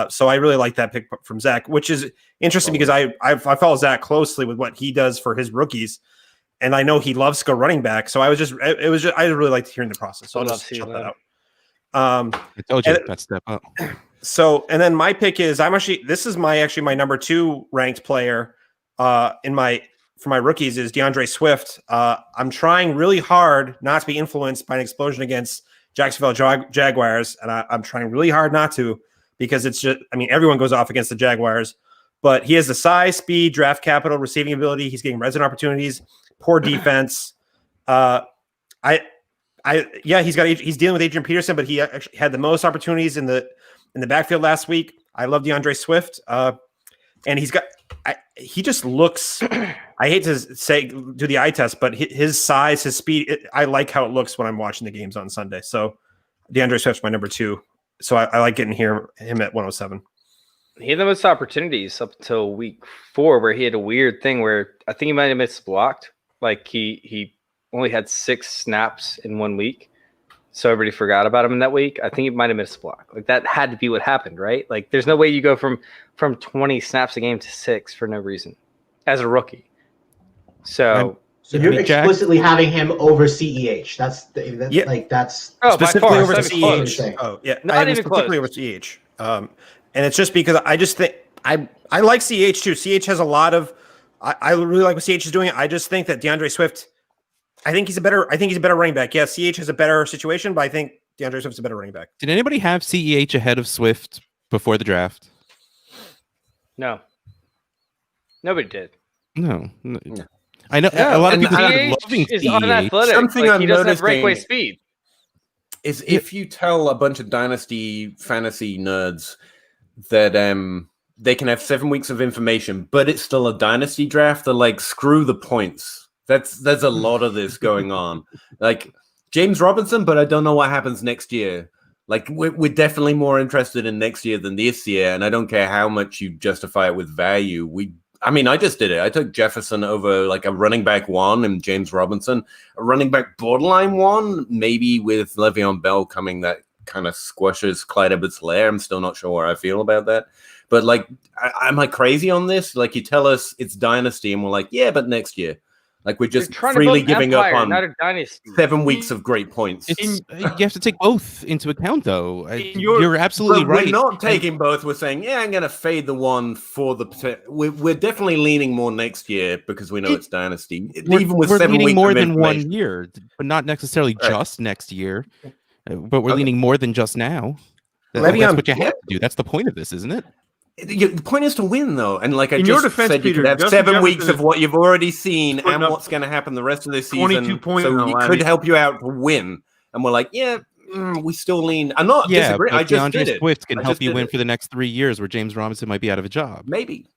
So I really like that pick from Zach, which is interesting because I follow Zach closely with what he does for his rookies, and I know he loves to go running back. So I really liked hearing the process. So I'll just check that out. I told you that step up. So, and then my pick is this is my number 2 ranked player for my rookies is Deandre Swift. I'm trying really hard not to be influenced by an explosion against Jacksonville Jaguars, and I'm trying really hard not to because it's just, I mean, everyone goes off against the Jaguars, but he has the size, speed, draft capital, receiving ability. He's getting red zone opportunities, poor defense. I he's dealing with Adrian Peterson, but he actually had the most opportunities in the backfield last week. I love DeAndre Swift, and he just looks. I hate to say do the eye test, but his size, his speed, I like how it looks when I'm watching the games on Sunday. So DeAndre Swift's my number 2. So I like getting him at 107. He had the most opportunities up until week 4, where he had a weird thing where I think he might have missed blocked. Like he only had 6 snaps in 1 week, so everybody forgot about him in that week. I think he might have missed a block. Like that had to be what happened, right? Like there's no way you go from 20 snaps a game to 6 for no reason as a rookie. So you're explicitly having him over CEH. That's specifically over CEH. Oh yeah, not even specifically close. over CEH. And it's just because I just think I like CEH too. CEH has a lot of. I really like what CEH is doing. I just think that DeAndre Swift. I think he's a better running back. Yeah, CEH has a better situation, but I think DeAndre Swift's a better running back. Did anybody have CEH ahead of Swift before the draft? No, nobody did. No. I know a lot of people are loving is CEH. unathletic. Something like, I'm he doesn't have noticing breakaway speed. is if you tell a bunch of dynasty fantasy nerds that they can have 7 weeks of information, but it's still a dynasty draft, they're like, screw the points. There's a lot of this going on. Like James Robinson, but I don't know what happens next year. Like we're definitely more interested in next year than this year, and I don't care how much you justify it with value. I just did it. I took Jefferson over like a running back 1 and James Robinson, a running back borderline 1, maybe with Le'Veon Bell coming, that kind of squashes Clyde Hilaire. I'm still not sure how I feel about that. But like, am I crazy on this? Like you tell us it's dynasty and we're like, yeah, but next year. Like we're just freely giving up on not a dynasty. 7 weeks of great points. You have to take both into account, though. You're absolutely right. We're not taking both. We're saying, yeah, I'm going to fade the one for the. We're definitely leaning more next year because we know it's dynasty. Even with we're 7 leaning weeks more of than 1 information. year, but not necessarily just next year. But we're leaning more than just now. That's what you have to do. That's the point of this, isn't it? The point is to win, though, and like I In just your defense, said, you Peter, could have Justin 7 weeks Jefferson of what you've already seen and up what's going to happen the rest of the 22 season. points So in it the could line. help you out to win. And we're like, yeah, we still lean. I'm not disagreeing. I just did DeAndre it. Swift can I help just you did win it. for the next 3 years, where James Robinson might be out of a job. Maybe.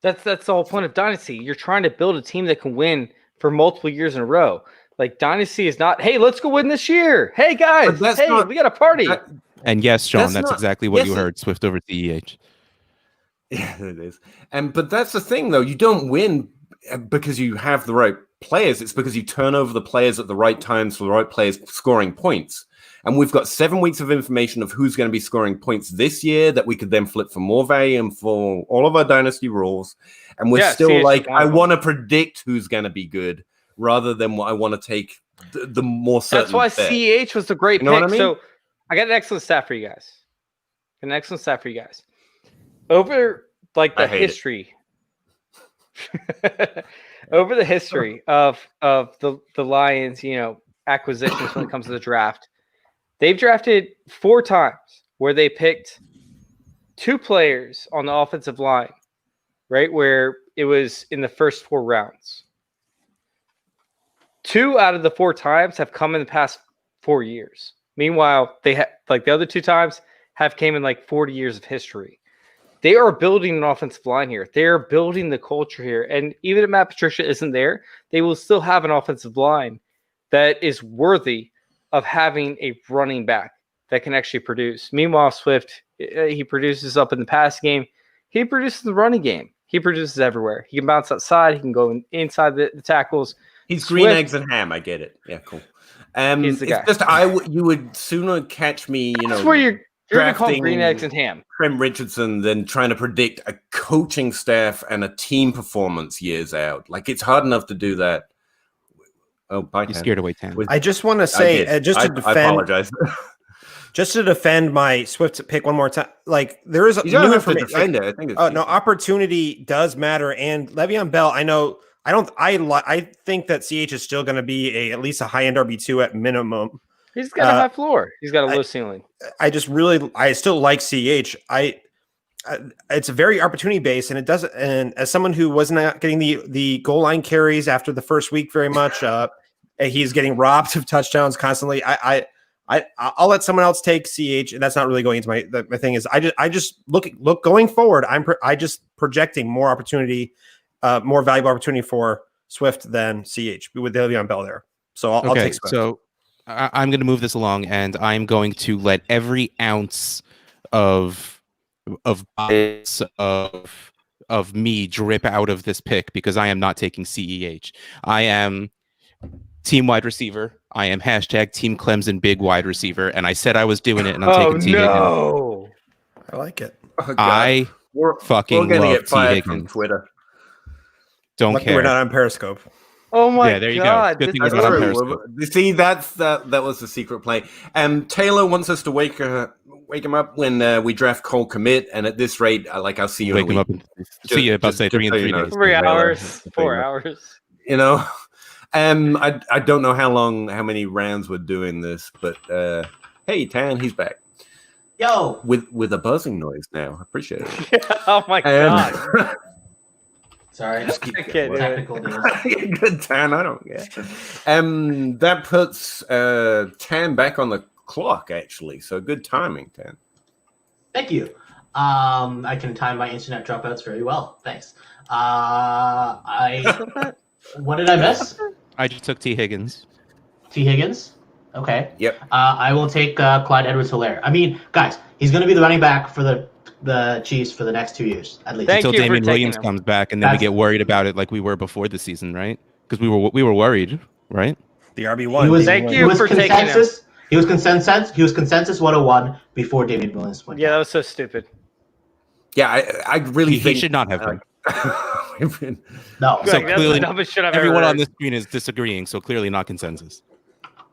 That's the whole point of dynasty. You're trying to build a team that can win for multiple years in a row. Like dynasty is not, hey, let's go win this year. Hey guys, we got a party. And yes, Sean, That's that's not- exactly what yes, you it- heard. Swift over CEH. Yeah, it is. But that's the thing, though. You don't win because you have the right players. It's because you turn over the players at the right times for the right players scoring points. And we've got 7 weeks of information of who's going to be scoring points this year that we could then flip for more value and for all of our dynasty rules. And we're still CH like, is one I of them. want to predict who's going to be good rather than what I want to take the more certain That's why bet. CH was the great You know pick. what I mean? So I got an excellent stat for you guys. Over like the I hate it. history, over the history of the Lions, acquisitions when it comes to the draft, they've drafted 4 times where they picked 2 players on the offensive line, right? Where it was in the first 4 rounds. 2 out of the 4 times have come in the past 4 years. Meanwhile, they have like the other 2 times have came in like 40 years of history. They are building an offensive line here. They are building the culture here. And even if Matt Patricia isn't there, they will still have an offensive line that is worthy of having a running back that can actually produce. Meanwhile, Swift, he produces up in the pass game. He produces the running game. He produces everywhere. He can bounce outside. He can go inside the tackles. He's green eggs and ham. I get it. Yeah, cool. He's the It's guy. just you would sooner catch me, That's where you're going to call drafting green eggs and ham. Trent Richardson than trying to predict a coaching staff and a team performance years out. Like it's hard enough to do that. Oh, bye. You scared away Tam. I just want to say, I apologize. just to defend my Swift pick one more time. Like there is You don't new have to information. defend it. I think it's No, opportunity does matter. And Le'Veon Bell, I think that CH is still going to be at least a high end RB2 at minimum. He's got a high floor. He's got a low ceiling. I still like CH. It's a very opportunity based, and it doesn't. And as someone who was not getting the goal line carries after the first week very much, He's getting robbed of touchdowns constantly. I'll let someone else take CH, and that's not really going into my thing. Is I just look going forward. I just projecting more opportunity, more valuable opportunity for Swift than CH with Le'Veon Bell there. So I'll take Swift. So I'm going to move this along, and I'm going to let every ounce of bias of me drip out of this pick because I am not taking CEH. I am team wide receiver. I am #team Clemson big wide receiver, and I said I was doing it, and I'm taking T. No. Higgins. I like it. I fucking we're gonna love get fired T. from Higgins. Twitter. Don't Luckily care. we're not on Periscope. Oh my Yeah, there you go. God. Good thing this we're is not on true. Periscope. You see, that was the secret play. Taylor wants us to wake him up when we draft Cole Komet, and at this rate, I'll see you. Wake him up and see you about say 3 in 3 days. 3 Taylor. hours, 4 hours. You know, I don't know how many rounds we're doing this, but hey, Tan, he's back. Yo, With a buzzing noise now. I appreciate it. Oh my God. sorry, just keep Okay, dude. technical news. Good, Tan. I don't care. That puts Tan back on the clock, actually. So good timing, Tan. Thank you. I can time my internet dropouts very well. Thanks. What did I miss? I just took T. Higgins. T. Higgins. Okay. Yep. I will take Clyde Edwards-Hilaire. I mean, guys, he's going to be the running back for the Chiefs for the next 2 years at least. Thank Until you for Damian taking Williams him. comes back, and then we get worried about it like we were before the season, right? Because we were worried, right? The RB1. He was, Thank he you was for taking him. consensus. He was consensus 101 before Damian Williams went. Yeah, that down. was so stupid. Yeah, I really He think should not have been. No. So Like, that's clearly, the dumbest shit I've everyone ever on heard. this screen is disagreeing, so clearly not consensus.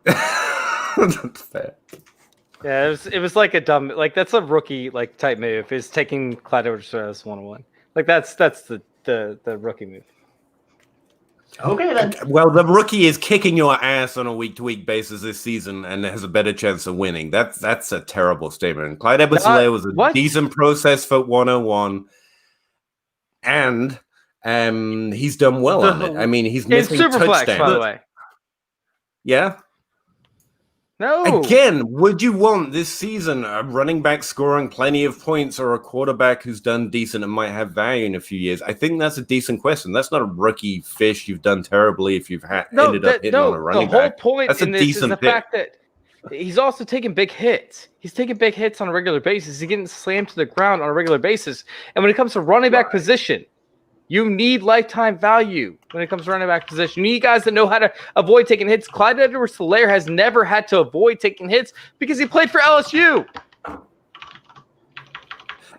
That's fair. Yeah, it was like a dumb, like that's a rookie like type move. Is taking Clyde Edwards 101. Like that's the rookie move. Okay then. Well, the rookie is kicking your ass on a week-to-week basis this season and has a better chance of winning. That's a terrible statement. Clyde Edwards-Hilaire was a What? decent process for 101, and he's done well on it. I mean, he's In missing Superflex, touchdowns. by the way. Yeah. No. Again, would you want this season a running back scoring plenty of points or a quarterback who's done decent and might have value in a few years? I think that's a decent question. That's not a rookie fish. You've done terribly if you've ended up hitting on a running the whole back. point That's a in this is decent the pick. fact that he's also taking big hits. He's taking big hits on a regular basis. He's getting slammed to the ground on a regular basis. And when it comes to running back position, you need lifetime value when it comes to running back position. You need guys that know how to avoid taking hits. Clyde Edwards-Hilaire has never had to avoid taking hits because he played for LSU.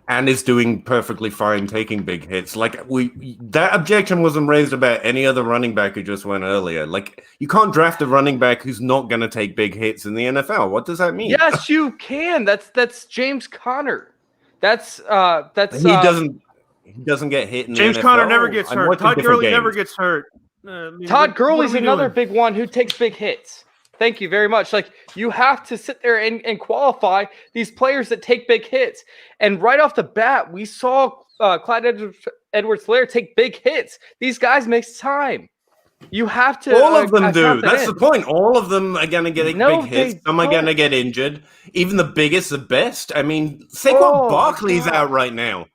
And is doing perfectly fine taking big hits. Like that objection wasn't raised about any other running back who just went earlier. Like you can't draft a running back who's not going to take big hits in the NFL. What does that mean? Yes, you can. That's James Conner. That's He doesn't get hit in James the NFL. Conner never gets I'm hurt. watching Todd different Gurley never games. gets hurt. I mean, Todd what Gurley's are we another doing? big one who takes big hits. Thank you very much. Like you have to sit there and qualify these players that take big hits. And right off the bat, we saw Clyde Edwards-Hilaire take big hits. These guys makes time. You have to. All of them do. count that That's in. the point. All of them are going to get No, big hits. they Some are going to don't. get injured. Even the biggest, the best. I mean, Saquon Oh, Barkley's God. out right now.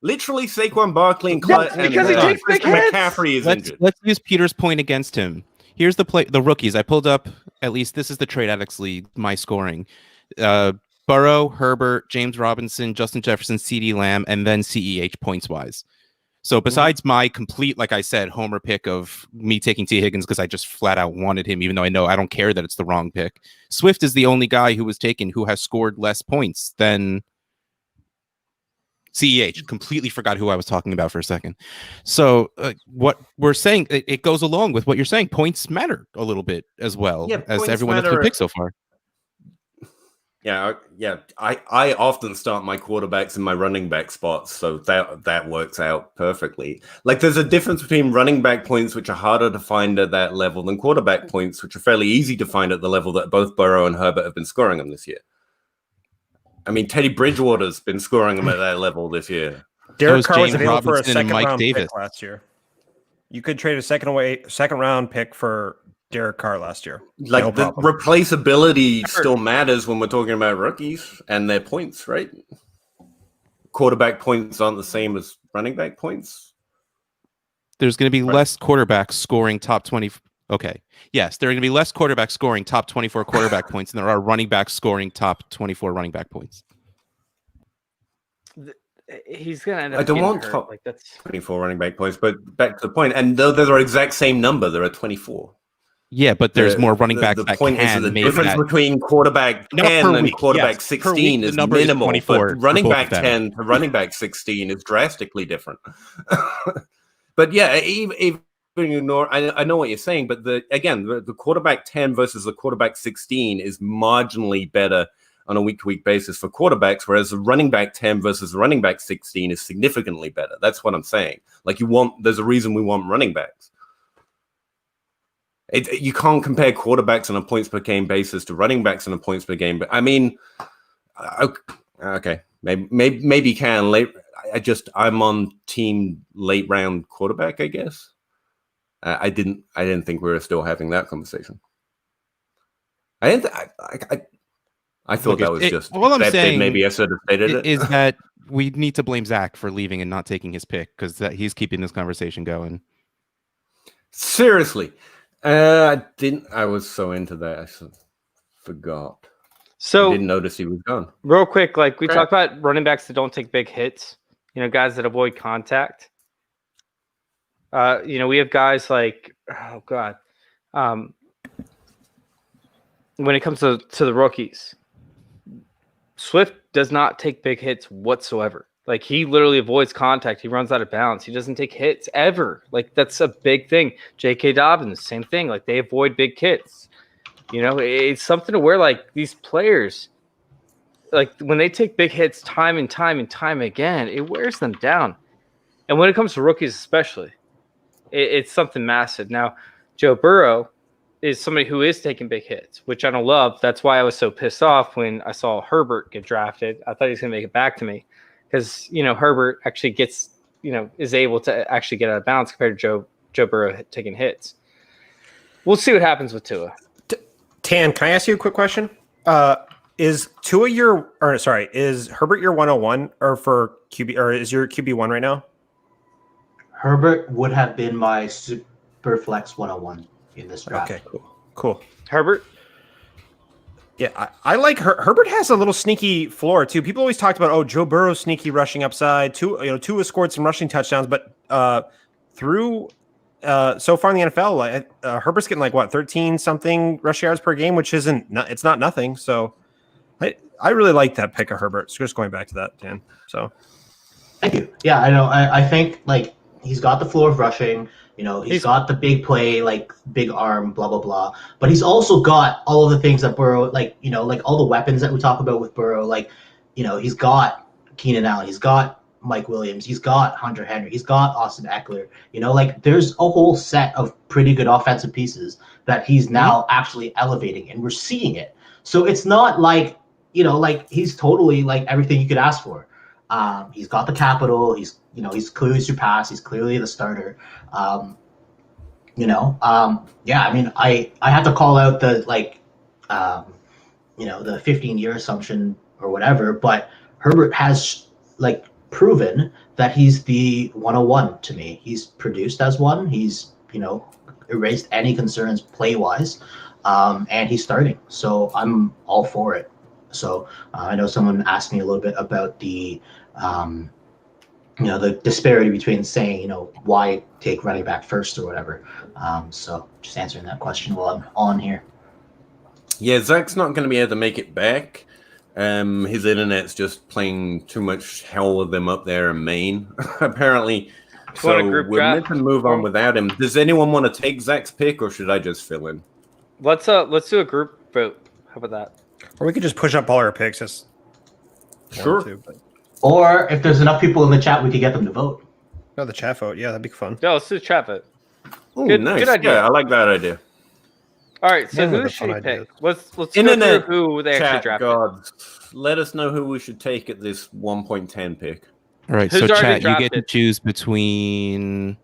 Literally, Saquon Barkley and Yeah, Clyde because he takes big Christian hits. McCaffrey is injured. Let's use Peter's point against him. Here's the rookies. I pulled up, at least this is the Trade Addicts League, my scoring. Burrow, Herbert, James Robinson, Justin Jefferson, CD Lamb, and then CEH points-wise. So besides my complete, like I said, homer pick of me taking T. Higgins because I just flat out wanted him, even though I don't care that it's the wrong pick. Swift is the only guy who was taken who has scored less points than CEH. Completely forgot who I was talking about for a second. So what we're saying, it goes along with what you're saying. Points matter a little bit as well as points everyone that's been matter. picked so far. Yeah. I often start my quarterbacks in my running back spots, so that works out perfectly. Like there's a difference between running back points, which are harder to find at that level, than quarterback points, which are fairly easy to find at the level that both Burrow and Herbert have been scoring them this year. I mean, Teddy Bridgewater's been scoring them at that level this year. Derek Carr was James available for a Robinson and second Mike round Davis. pick last year. You could trade a second round pick for Derek Carr last year. Like No the problem. replaceability still matters when we're talking about rookies and their points, right? Quarterback points aren't the same as running back points. There's going to be less quarterbacks scoring top 20. Okay. Yes, there are going to be less quarterbacks scoring top 24 quarterback points than there are running backs scoring top 24 running back points. He's going to end up I don't getting want hurt. top Like that's 24 running back points, but back to the point. And though they're the exact same number, there are 24. Yeah, but there's more running backs The that point is that can the make difference that. between quarterback Not 10 per and week, quarterback yes. Per week, 16 the is number is minimal, 24 but running for both back of them. 10 to running back 16 is drastically different. But yeah, even ignore, I know what you're saying, but the quarterback 10 versus the quarterback 16 is marginally better on a week-to-week basis for quarterbacks, whereas the running back 10 versus the running back 16 is significantly better. That's what I'm saying. Like there's a reason we want running backs. You can't compare quarterbacks on a points per game basis to running backs on a points per game. But I mean, okay, maybe you can. I'm on team late round quarterback, I guess. I didn't think we were still having that conversation. I thought that was just. All I'm saying maybe I should have stated it. Is that we need to blame Zach for leaving and not taking his pick because he's keeping this conversation going. Seriously, I didn't. I was so into that, I forgot. so. I didn't notice he was gone. Real quick, like we talked about running backs that don't take big hits. Guys that avoid contact. We have guys like, oh God, when it comes to the rookies, Swift does not take big hits whatsoever. Like he literally avoids contact. He runs out of bounds. He doesn't take hits ever. Like that's a big thing. J.K. Dobbins, same thing. Like they avoid big hits. It's something to where like these players, like when they take big hits time and time and time again, it wears them down. And when it comes to rookies especially, it's something massive. Now, Joe Burrow is somebody who is taking big hits, which I don't love. That's why I was so pissed off when I saw Herbert get drafted. I thought he was going to make it back to me because, Herbert actually gets, is able to actually get out of bounds compared to Joe Burrow taking hits. We'll see what happens with Tua. Tan, can I ask you a quick question? Is Herbert your 101 or for QB, or is your QB1 right now? Herbert would have been my super flex 101 in this draft. Okay, cool. Herbert? Yeah, I like Herbert has a little sneaky floor too. People always talked about Joe Burrow's sneaky rushing upside. Tua has scored some rushing touchdowns, but through so far in the NFL, Herbert's getting 13 something rush yards per game, which it's not nothing. So I really like that pick of Herbert. So just going back to that, Dan. So thank you. Yeah, I know. I think he's got the floor of rushing. He's got the big play, big arm, blah blah blah. But he's also got all of the things that Burrow, all the weapons that we talk about with Burrow. He's got Keenan Allen, he's got Mike Williams, he's got Hunter Henry, he's got Austin Eckler. There's a whole set of pretty good offensive pieces that he's now actually elevating, and we're seeing it. So it's not he's totally everything you could ask for. He's got the capital. He's clearly surpassed. He's clearly the starter. I have to call out the the 15-year assumption or whatever, but Herbert has proven that he's the 101 to me. He's produced as one. He's erased any concerns play-wise, and he's starting. So I'm all for it. So I know someone asked me a little bit about the the disparity between saying why take running back first or whatever. So just answering that question while I'm on here. Yeah, Zach's not going to be able to make it back. His internet's just playing too much hell with them up there in Maine, apparently. So we're meant to move on without him. Does anyone want to take Zach's pick, or should I just fill in? Let's do a group vote. How about that? Or we could just push up all our picks. Sure. Or if there's enough people in the chat, we could get them to vote. The chat vote. Yeah, that'd be fun. No, let's do the chat vote. Ooh, nice. Good idea. Yeah, I like that idea. All right, so who should we pick? Let's go through who they actually drafted. God, let us know who we should take at this 1.10 pick. All right, so chat, you get to choose between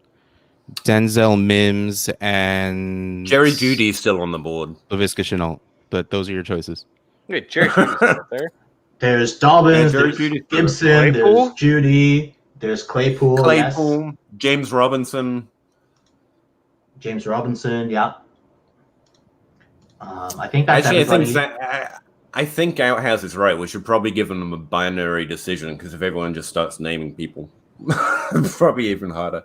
Denzel Mims and Jerry Jeudy is still on the board. Leviska Chanel. But those are your choices. Wait, Jerry Judy's up there. There's Dobbins, Jerry there's Jeudy's Gibson, Claypool? there's Judy, there's Claypool. Claypool, Yes. James Robinson. James Robinson, yeah. I think that's Actually, everybody. I think Outhouse is right. We should probably give them a binary decision because if everyone just starts naming people, it's probably even harder.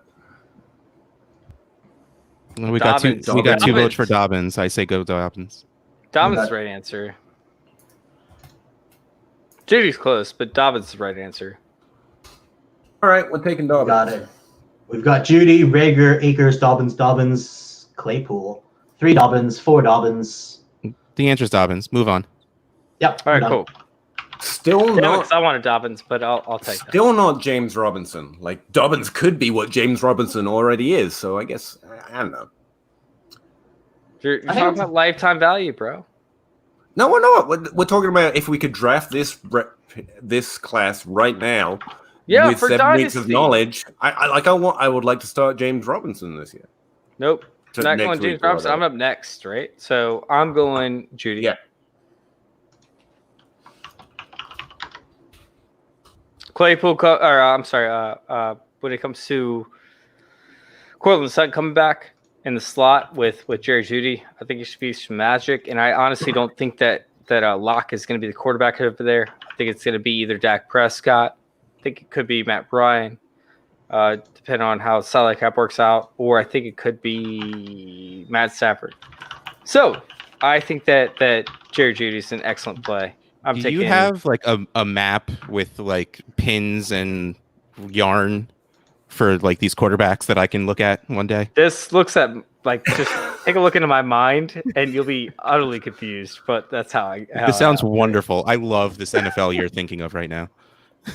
We got two Dobbins. votes for Dobbins. I say go Dobbins. Dobbins is the right answer. Judy's close, but Dobbins is the right answer. All right, we're taking Dobbins. Got it. We've got Judy, Rhaegar, Akers, Dobbins, Claypool. 3 Dobbins, 4 Dobbins. The answer's Dobbins. Move on. Yep. All right, done. cool. Still Yeah, not. 'cause I wanted Dobbins, but I'll take that. Still not James Robinson. Like Dobbins could be what James Robinson already is. So I guess I don't know. You're I think talking it's- about lifetime value, bro. No, we're not. We're talking about if we could draft this class right now. Yeah, with for 7 weeks of Dynasty. knowledge. I would like to start James Robinson this year. Nope. To Not next going James week or Robinson. I'm whatever. up next, right? So I'm going Judy. Yeah. Claypool, when it comes to Cortland Sutton coming back in the slot with Jerry Jeudy, I think it should be some magic. And I honestly don't think that Locke is going to be the quarterback over there. I think it's going to be either Dak Prescott. I think it could be Matt Ryan, depending on how salary cap works out, or I think it could be Matt Stafford. So I think that Jerry Jeudy is an excellent play. Do you have like a map with like pins and yarn for like these quarterbacks that I can look at one day? This looks at like just take a look into my mind and you'll be utterly confused. But that's how This sounds wonderful. I love this NFL you're thinking of right now.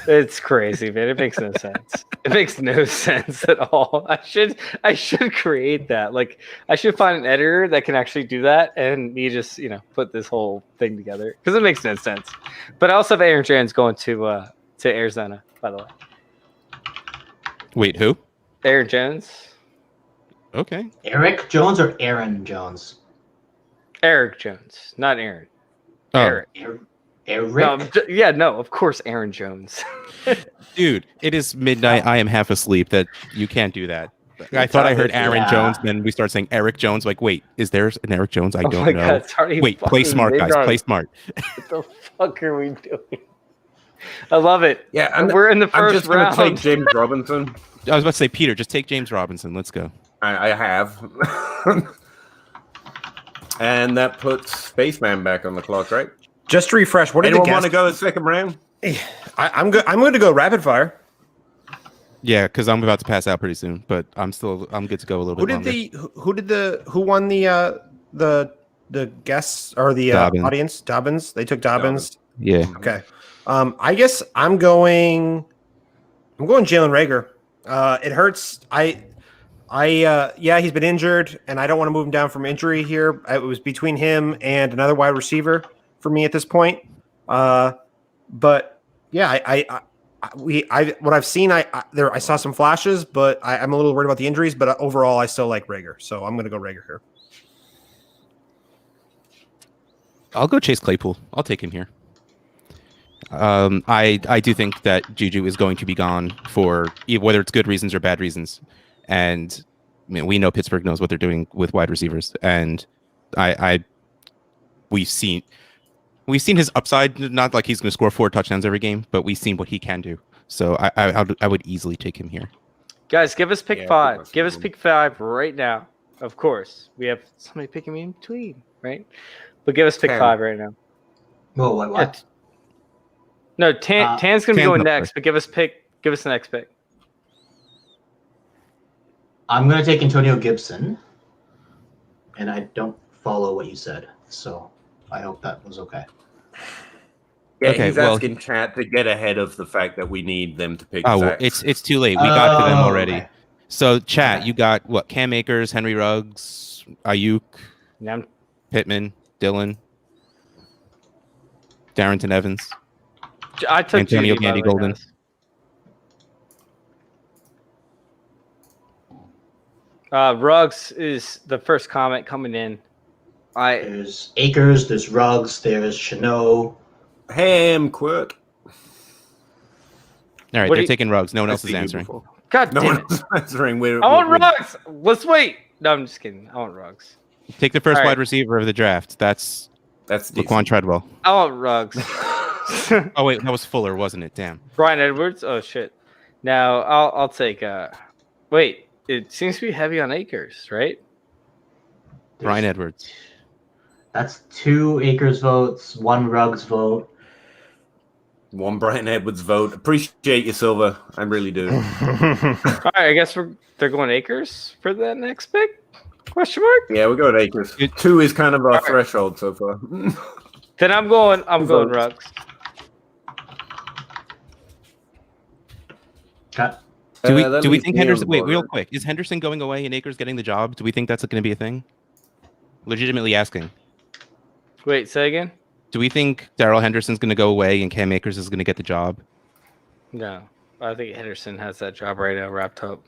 It's crazy, man. It makes no sense. It makes no sense at all. I should create that. Like I should find an editor that can actually do that, and you just put this whole thing together because it makes no sense. But I also have Aaron Jones going to Arizona, by the way. Wait, who? Aaron Jones. Okay. Eric Jones or Aaron Jones? Eric Jones, not Aaron. Oh, Eric. Eric? No, of course, Aaron Jones. dude, it is midnight. I am half asleep. That you can't do that. I thought I heard Aaron Yeah. Jones, then we start saying Eric Jones. Like, wait, is there an Eric Jones? I Oh don't my know. God, it's already Wait, play fucking smart, guys. midnight. Play smart. What the fuck are we doing? I love it. Yeah, We're in the I'm first just going to round. take James Robinson. I was about to say, Peter, just take James Robinson. Let's go. I have. And that puts Spaceman back on the clock, right? Just to refresh, what did Anyone the want to guest? go the second round? I'm good. I'm going to go rapid fire. Yeah, because I'm about to pass out pretty soon, but I'm good to go a little Who bit did longer. who won the guests or the Dobbins. audience? Dobbins. They took Dobbins. Yeah. Okay. I guess I'm going Jalen Rhaegar. It hurts. Yeah, he's been injured, and I don't want to move him down from injury here. It was between him and another wide receiver for me at this point. But yeah, what I've seen, I saw some flashes, but I'm a little worried about the injuries. But overall, I still like Rhaegar, so I'm going to go Rhaegar here. I'll go chase Claypool. I'll take him here. I do think that Juju is going to be gone for whether it's good reasons or bad reasons. And I mean, we know Pittsburgh knows what they're doing with wide receivers. And we've seen his upside, not like he's going to score 4 touchdowns every game, but we've seen what he can do. So I would easily take him here. Guys, give us pick Yeah, 5. Give us pick 5 right now. Of course, we have somebody picking me in between, right? But give us pick 5 right now. Whoa, what? No, Tan's gonna be Tan's going up next, first. but give us the next pick. I'm going to take Antonio Gibson, and I don't follow what you said, so I hope that was okay. Yeah, Okay, he's well- asking chat to get ahead of the fact that we need them to pick Oh, well, Zach. it's too late. We got to them Oh, already. okay. So chat, Okay. you got what? Cam Akers, Henry Ruggs, Ayuk, Now, Pittman, Dylan, Darrington Evans. I took Antonio Judy, by the Gandy way, Golden. guys. Ruggs is the first comment coming in. There's Akers, there's Ruggs, there's Chanel. Hamquist. All right, What they're do you- taking Ruggs. No one I else is see you answering. before. God No damn one it. else answering. I want Ruggs. Let's wait. No, I'm just kidding. I want Ruggs. Take the first All right. wide receiver of the draft. That's That's Laquan decent. Treadwell. I want Ruggs. Oh wait, that was Fuller, wasn't it? Damn. Brian Edwards. Oh shit. Now I'll take. Wait. It seems to be heavy on Akers, right? Brian Edwards. That's 2 Akers votes, 1 Ruggs vote. One Brian Edwards vote. Appreciate you, Silver. I really do. All right. I guess they're going Akers for that next pick. Question mark. Yeah, we'll go with Akers. 2 is kind of our threshold so far. Then I'm going Ruggs. Got Do we that do we leaves think me on Henderson? the Wait, board. real quick. Is Henderson going away and Akers getting the job? Do we think that's going to be a thing? Legitimately asking. Wait. Say again. Do we think Darrell Henderson's going to go away and Cam Akers is going to get the job? No. I think Henderson has that job right now wrapped up.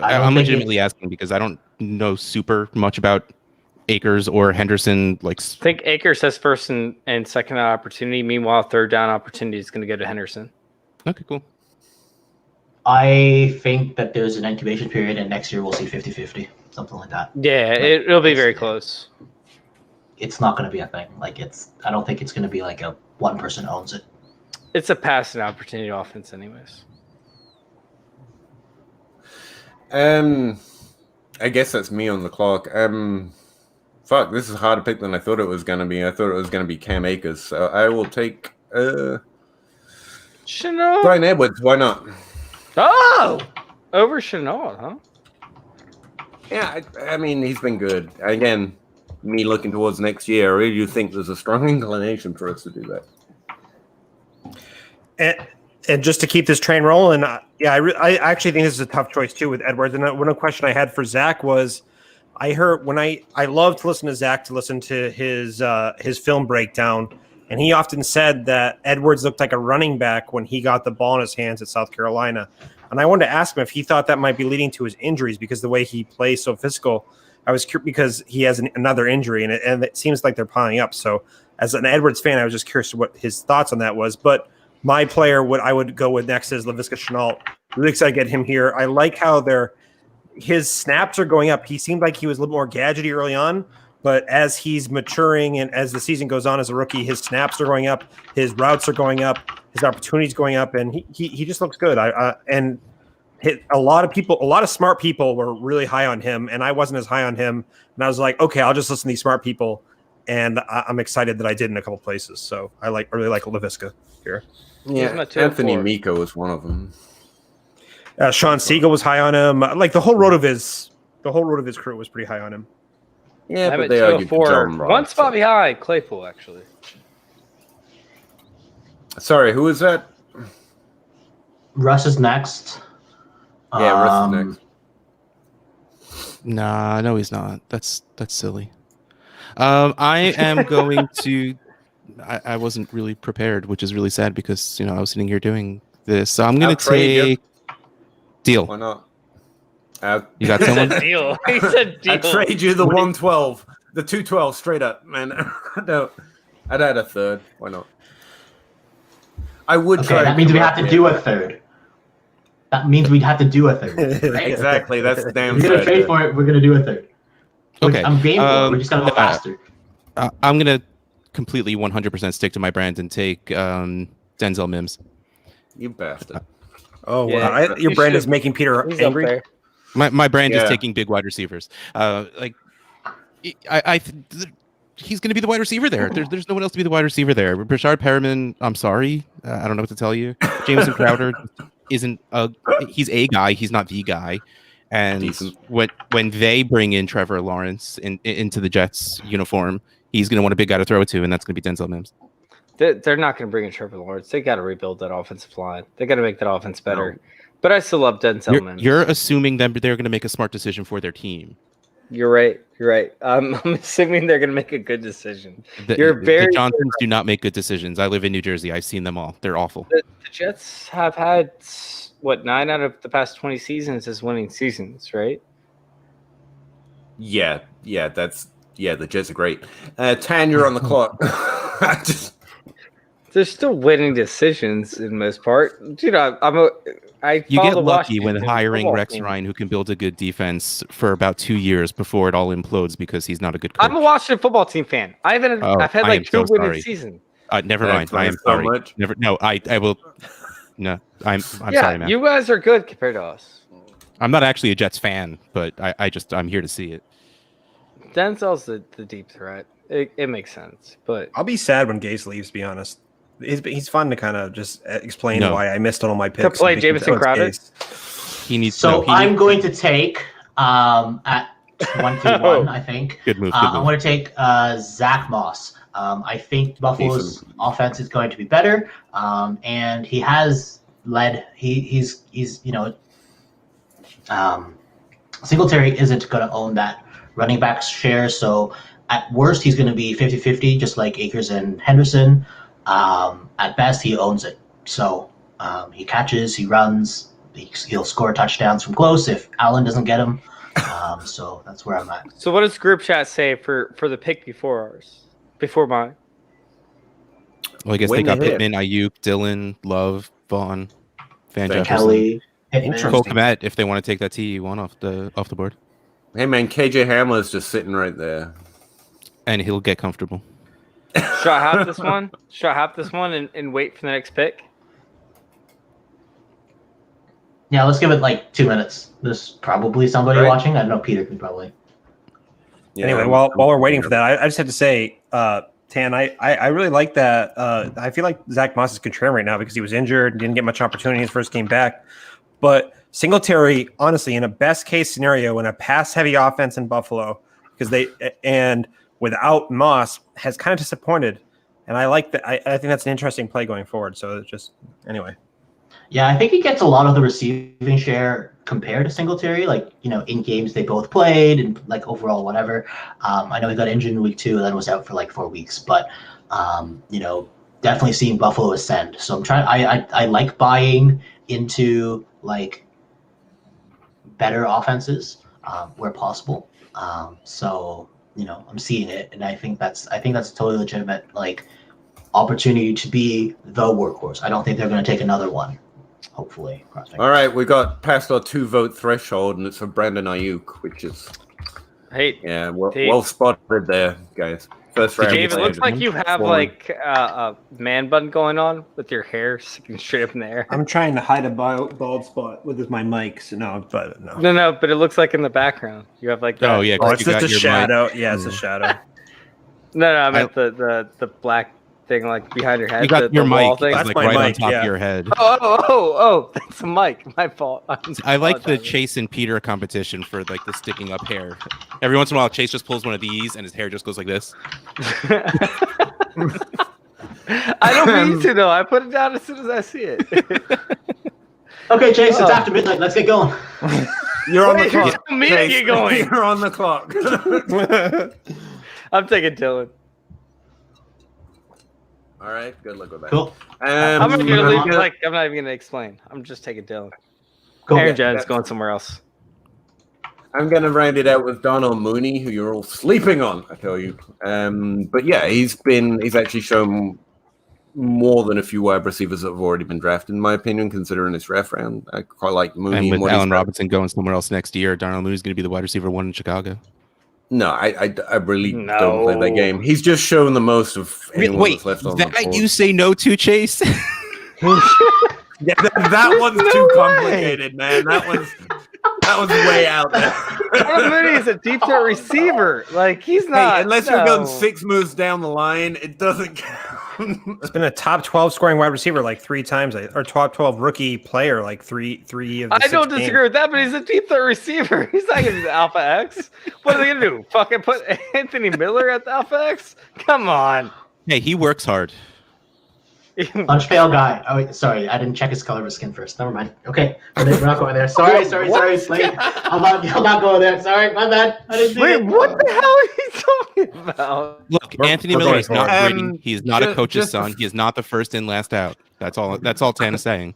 I don't I'm think legitimately asking because I don't know super much about Akers or Henderson. Like, I think Akers has first and second down opportunity. Meanwhile, third down opportunity is going to go to Henderson. okay, cool. I think that there's an incubation period, and next year we'll see 50-50, something like that. Yeah, it'll be very close. It's not going to be a thing. I don't think it's going to be like a one person owns it. It's a passing opportunity offense, anyways. I guess that's me on the clock. Fuck, this is harder pick than I thought it was gonna be. I thought it was gonna be Cam Akers. So I will take Chanel. Brian Edwards. Why not? Oh, over Chanel, huh? Yeah, I mean he's been good. Again, me looking towards next year, I really do think there's a strong inclination for us to do that. And just to keep this train rolling, I actually think this is a tough choice too with Edwards. And one question I had for Zach was, I heard I love to listen to Zach to listen to his film breakdown, and he often said that Edwards looked like a running back when he got the ball in his hands at South Carolina. And I wanted to ask him if he thought that might be leading to his injuries because the way he plays so physical. I was curious because he has another injury, and it seems like they're piling up. So as an Edwards fan, I was just curious what his thoughts on that was. But my player, what I would go with next is Leviska Chanel. Really excited to get him here. I like how his snaps are going up. He seemed like he was a little more gadgety early on, but as he's maturing and as the season goes on as a rookie, his snaps are going up, his routes are going up, his opportunities going up, and he just looks good. A lot of smart people were really high on him, and I wasn't as high on him. And I was like, okay, I'll just listen to these smart people, and I'm excited that I did in a couple places. So I really like Leviska here. Yeah, my 204. Anthony Miko was one of them. Sean Siegel was high on him. Like the whole road of his crew was pretty high on him. Yeah, I'm but at they argued for 204. John Ross. One spot behind Claypool, actually. Sorry, who is that? Russ is next. Yeah, Russ is next. Nah, no, he's not. That's silly. I am going to. I wasn't really prepared, which is really sad because I was sitting here doing this. So I'm going I'll to trade you. take deal. Why not? You got He someone? said deal. He said deal. I'd trade you the 112, the 212 straight up, man. I'd add a third. Why not? I would Okay, try. that means we have to do a third. That means we'd have to do a third. Right? Exactly. That's the damn. If we're gonna third. trade for it, we're gonna do a third. Okay. I'm game for it. We're just gonna go faster. I'm going to completely 100% stick to my brand and take Denzel Mims. You bastard. Oh, Yeah, wow. Your you brand should- is making Peter He's up angry. there. My brand is Yeah. taking big wide receivers. He's going to be the wide receiver there. There's no one else to be the wide receiver there. Rashard Perriman, I'm sorry. I don't know what to tell you. Jameson Crowder he's a guy. He's not the guy. And Decent. when they bring in Trevor Lawrence into the Jets uniform, he's going to want a big guy to throw it to, and that's going to be Denzel Mims. They're not going to bring in Trevor Lawrence. They got to rebuild that offensive line. They got to make that offense better. No. But I still love Denzel Mims. You're assuming that they're going to make a smart decision for their team. You're right. You're right. I'm assuming they're going to make a good decision. The You're very Johnsons do not make good decisions. I live in New Jersey. I've seen them all. They're awful. The Jets have had, 9 out of the past 20 seasons as winning seasons, right? Yeah, the Jets are great. Tan, you're on the clock. They're still winning decisions in most part. Dude, You follow get the lucky when Washington hiring football Rex team. Ryan, who can build a good defense for about 2 years before it all implodes because he's not a good coach. I'm a Washington football team fan. I've had I like am 2 so winning sorry. seasons. Never mind. I am so sorry. much. Never. No, I will. No, I'm Yeah, sorry, man. you guys are good compared to us. I'm not actually a Jets fan, but I'm here to see it. Denzel's the deep threat. It makes sense, but I'll be sad when Gase leaves. To be honest, he's fun to kind of just explain No. why I missed on all my picks. play and Jamison it's Crowder? Gase. He needs. So he I'm needs- going to take at 21, I think. Good move. Good I'm move. going to take Zach Moss. I think Buffalo's offense is going to be better, and he has led. He's Singletary isn't going to own that running back share, so at worst he's going to be 50-50, just like Akers and Henderson. At best he owns it. So he catches, he runs, he'll score touchdowns from close if Allen doesn't get him. So that's where I'm at. so what does group chat say for the pick before ours? Before mine? Well, I guess When they got they hit. Pittman, Ayuk, Dillon, Love, Vaughn, Van Jefferson, Kelly, Pittman. Cole Kmet if they want to take that TE1 off the board, Hey man, KJ Hamler's just sitting right there. and he'll get comfortable. Should I have this one? Should I have this one and wait for the next pick? Yeah, let's give it like 2 minutes. There's probably somebody Right. watching. I don't know. Peter can probably. Yeah, Anyway, while we're waiting for that, I just have to say, Tan, I really like that. I feel like Zach Moss is contrarian right now because he was injured and didn't get much opportunity his first game back. But Singletary, honestly, in a best case scenario, in a pass heavy offense in Buffalo, and without Moss, has kind of disappointed. And I like that. I think that's an interesting play going forward. So it's just anyway. Yeah, I think he gets a lot of the receiving share compared to Singletary. Like, in games they both played and like overall whatever. I know he got injured in week 2 and then was out for like 4 weeks. But definitely seeing Buffalo ascend. So I'm trying. I like buying into like better offenses where possible. So I'm seeing it, and I think that's a totally legitimate like opportunity to be the workhorse. I don't think they're going to take another one. Hopefully. All right, we got past our 2-vote threshold, and it's for Brandon Ayuk, which is Hey, well spotted there, guys. First round. Dave, it looks player. like you have Forward. like a man bun going on with your hair sticking straight up in the air. I'm trying to hide a bald spot with my mic. So no. No, but it looks like in the background you have like. Oh yeah, Oh, 'cause it's you got just a your shadow. Yeah, it's a shadow. No, I meant the black thing like behind your head. You got the your wall mic thing. That's like my right on mic, top yeah. of your head. Oh, that's a mic. My fault. I like the apologizing. Chase and Peter competition for like the sticking up hair. Every once in a while, Chase just pulls one of these, and his hair just goes like this. I don't mean to though. I put it down as soon as I see it. Okay, Chase, it's after midnight. Let's get going. You're on the Wait, clock. me Chase. get going. You're on the clock. I'm taking Dylan. All right, good luck with that. Cool. I'm not I'm gonna leave, gonna- like I'm not even gonna explain. I'm just taking Dylan. Cool. Aaron Jones going somewhere else. I'm going to round it out with Darnell Mooney, who you're all sleeping on, I tell you. But yeah, he's actually shown more than a few wide receivers that have already been drafted, in my opinion, considering this ref round. I quite like Mooney. And with what he's Allen done. Robinson going somewhere else next year, Darnell Mooney's going to be the wide receiver 1 in Chicago. No, I really No. don't play that game. He's just shown the most of anyone Wait, that's left on the that board. you say no to, Chase? Yeah, that one's too complicated, man. That was way out there. Darnell Mooney is a deep threat receiver. Like he's Hey, not. unless you're going 6 moves down the line, it doesn't count. It's been a top 12 scoring wide receiver like 3 times, or top 12 rookie player like three of the I 6 don't games. disagree with that, but he's a deep threat receiver. He's not gonna be the Alpha X. What are they gonna do? Fucking put Anthony Miller at the Alpha X? Come on. Hey, he works hard. Lunch pail guy. Oh, wait, sorry, I didn't check his color of his skin first. Never mind. Okay, we're not going there. Sorry. Slade. I'm not going there. Sorry, my bad. I didn't Wait, what the hell are you talking about? Look, We're- Anthony we're Miller going is not for it. Brady. He's not a coach's just- son. He is not the first in, last out. That's all. That's all Tan is saying.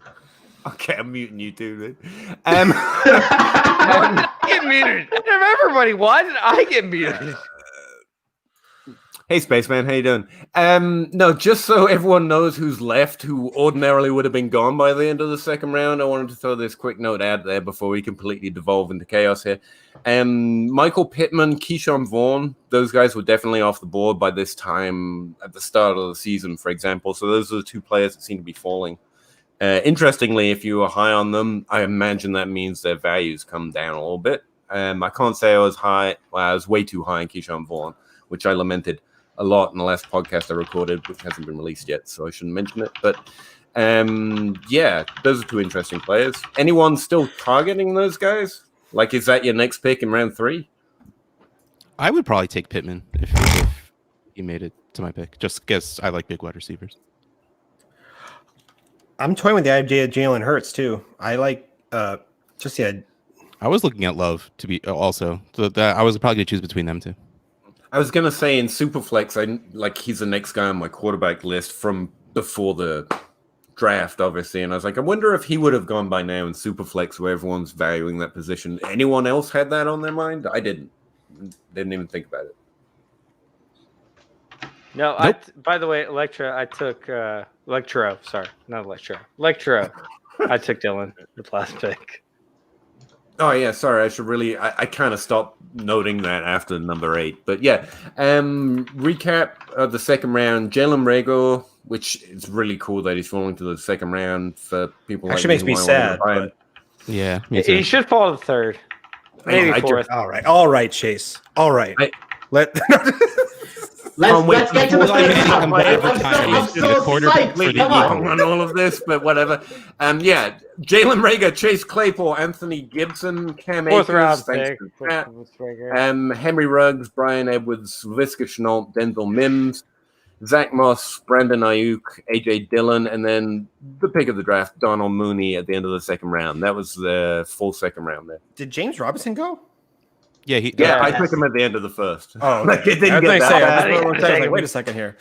Okay, I'm muting you too. Then. Get muted. Everybody, why did I get muted? Hey, Spaceman, how you doing? No, just so everyone knows who's left, who ordinarily would have been gone by the end of the second round, I wanted to throw this quick note out there before we completely devolve into chaos here. Michael Pittman, Keyshawn Vaughn, those guys were definitely off the board by this time at the start of the season, for example. So those are the two players that seem to be falling. Interestingly, if you were high on them, I imagine that means their values come down a little bit. I can't say I was high. Well, I was way too high in Keyshawn Vaughn, which I lamented a lot in the last podcast I recorded, which hasn't been released yet, so I shouldn't mention it. But yeah, those are two interesting players. Anyone still targeting those guys? Like, is that your next pick in round 3? I would probably take Pittman if he made it to my pick, just because I like big wide receivers. I'm toying with the idea of Jalen Hurts too. I like I was looking at Love to be also. So I was probably going to choose between them two. I was gonna say in Superflex, he's the next guy on my quarterback list from before the draft, obviously, and I was like, I wonder if he would have gone by now in Superflex, where everyone's valuing that position. Anyone else had that on their mind? I didn't even think about it. No, Nope. By the way, Electro, I took Electro. Sorry, not Electro. Electro. I took Dylan the last pick. Oh yeah, sorry. I should really. I kind of stopped noting that after number 8, but yeah. Recap of the second round: Jalen Rhaegar, which is really cool that he's falling to the second round for people. actually makes me sad. But... Yeah, me too. He should fall to third, maybe fourth. All right, Chase. All right. Let's get to the Well, I mean, second come round. back I'm every time so he's the quarterback psyched. for the Come on. on all of this, but whatever. Yeah, Jalen Rhaegar, Chase Claypool, Anthony Gibson, Cam Fourth Akers, round thanks pick. for that. Henry Ruggs, Brian Edwards, Leviska Chanel, Denzel Mims, Zach Moss, Brandon Naiuk, AJ Dillon, and then the pick of the draft, Donald Mooney at the end of the second round. That was the full second round there. Did James Robinson go? Yeah, Yeah, I yes. took him at the end of the first. Oh, Like, it I didn't was get gonna say, that I bad. was like, wait a second here.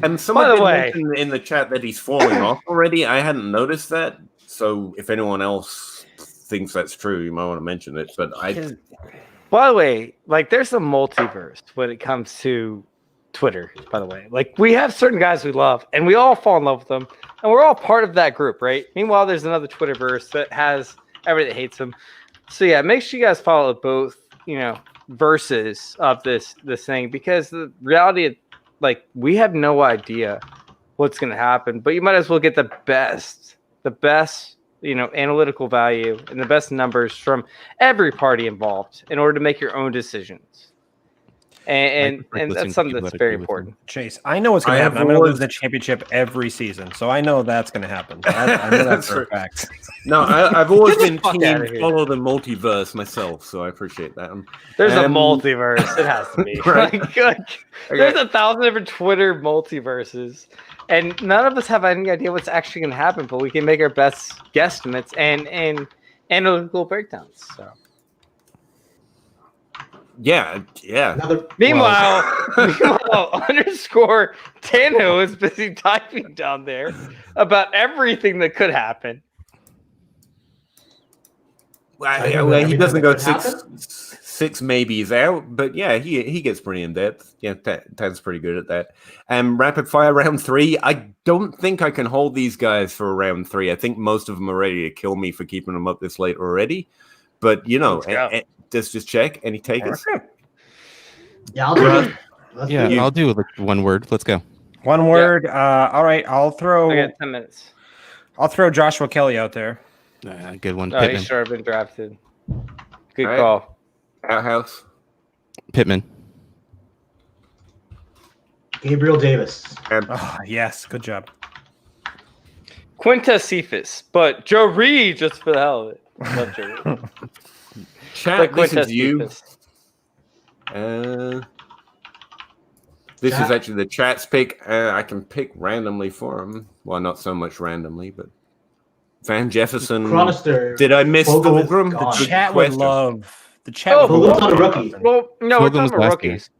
And someone By the did way- mention in the chat that he's falling off already. I hadn't noticed that. So if anyone else thinks that's true, you might want to mention it. But By the way, there's a multiverse when it comes to Twitter. By the way, we have certain guys we love, and we all fall in love with them, and we're all part of that group, right? Meanwhile, there's another Twitterverse that has everybody that hates them. So yeah, make sure you guys follow both, verses of this thing, because the reality of, we have no idea what's going to happen, but you might as well get the best, analytical value and the best numbers from every party involved in order to make your own decisions. And that's something that's very important. Chase, I know what's going I to have happen. I'm going to always- lose the championship every season, so I know that's going to happen. I know that That's for a true. fact. no, I've always Get the been fuck team outta here. follow the multiverse myself, so I appreciate that. There's a Um, multiverse. It has to be. Right. There's 1,000 different Twitter multiverses, and none of us have any idea what's actually going to happen, but we can make our best guesstimates and analytical breakdowns. So. Yeah. Meanwhile, underscore Tano is busy typing down there about everything that could happen. Well, he doesn't go Happen? six maybes out, but yeah, he gets pretty in depth. Yeah, Tad's pretty good at that. Rapid fire round 3. I don't think I can hold these guys for round 3. I think most of them are ready to kill me for keeping them up this late already. But let's just check. Any takers? Yeah, I'll do it. Let's Yeah, do it. I'll do one word. Let's go. One word. All right, I'll throw. I got 10 minutes. I'll throw Joshua Kelly out there. Good one. Oh, Pittman. he's sure been drafted. Good All right. call. Outhouse. Pittman. Gabriel Davis. Oh, yes, good job. Quintus Cephas, but Joe Reed just for the hell of it. Love Joe Reed. Chat, But this Quintus is you. Cephas. This is actually the chat's pick. I can pick randomly for him. Well, not so much randomly, but Van Jefferson. Chronister. Did I miss Vogel is Fulgrim? gone. The chat would love. The chat Oh, would Fulgrim's love. not a rookie. Well, no, we're Fulgham talking was about last year. rookies.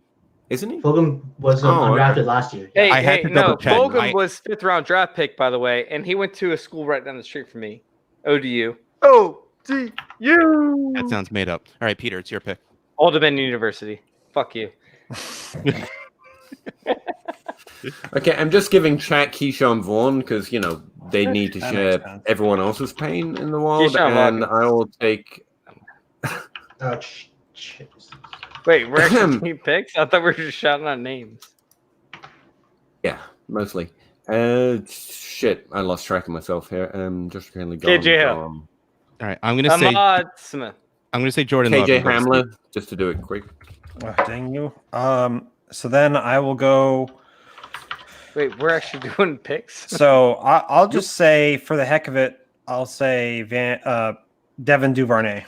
Isn't he? Fulgham was undrafted last year. Hey, I had to double check. Fulgham was 5th round draft pick, by the way, and he went to a school right down the street from me. ODU. ODU. That sounds made up. All right, Peter, it's your pick. Old Dominion University. Fuck you. Okay, I'm just giving chat Keyshawn Vaughn because, they need to That share makes sense. everyone else's pain in the world. Keyshawn And Vaughn. I will take... Oh, shit. Wait, we're actually taking picks? I thought we were just shouting out names. Yeah, mostly. Shit, I lost track of myself here. Just currently KJ Hill. All right, I'm gonna say Ahmad Smith. Jordan Love. KJ and go Hamler, Steve. just to do it quick. Oh, dang you. So then I will go. Wait, we're actually doing picks? So I'll just say, for the heck of it, I'll say Devin Duvernay.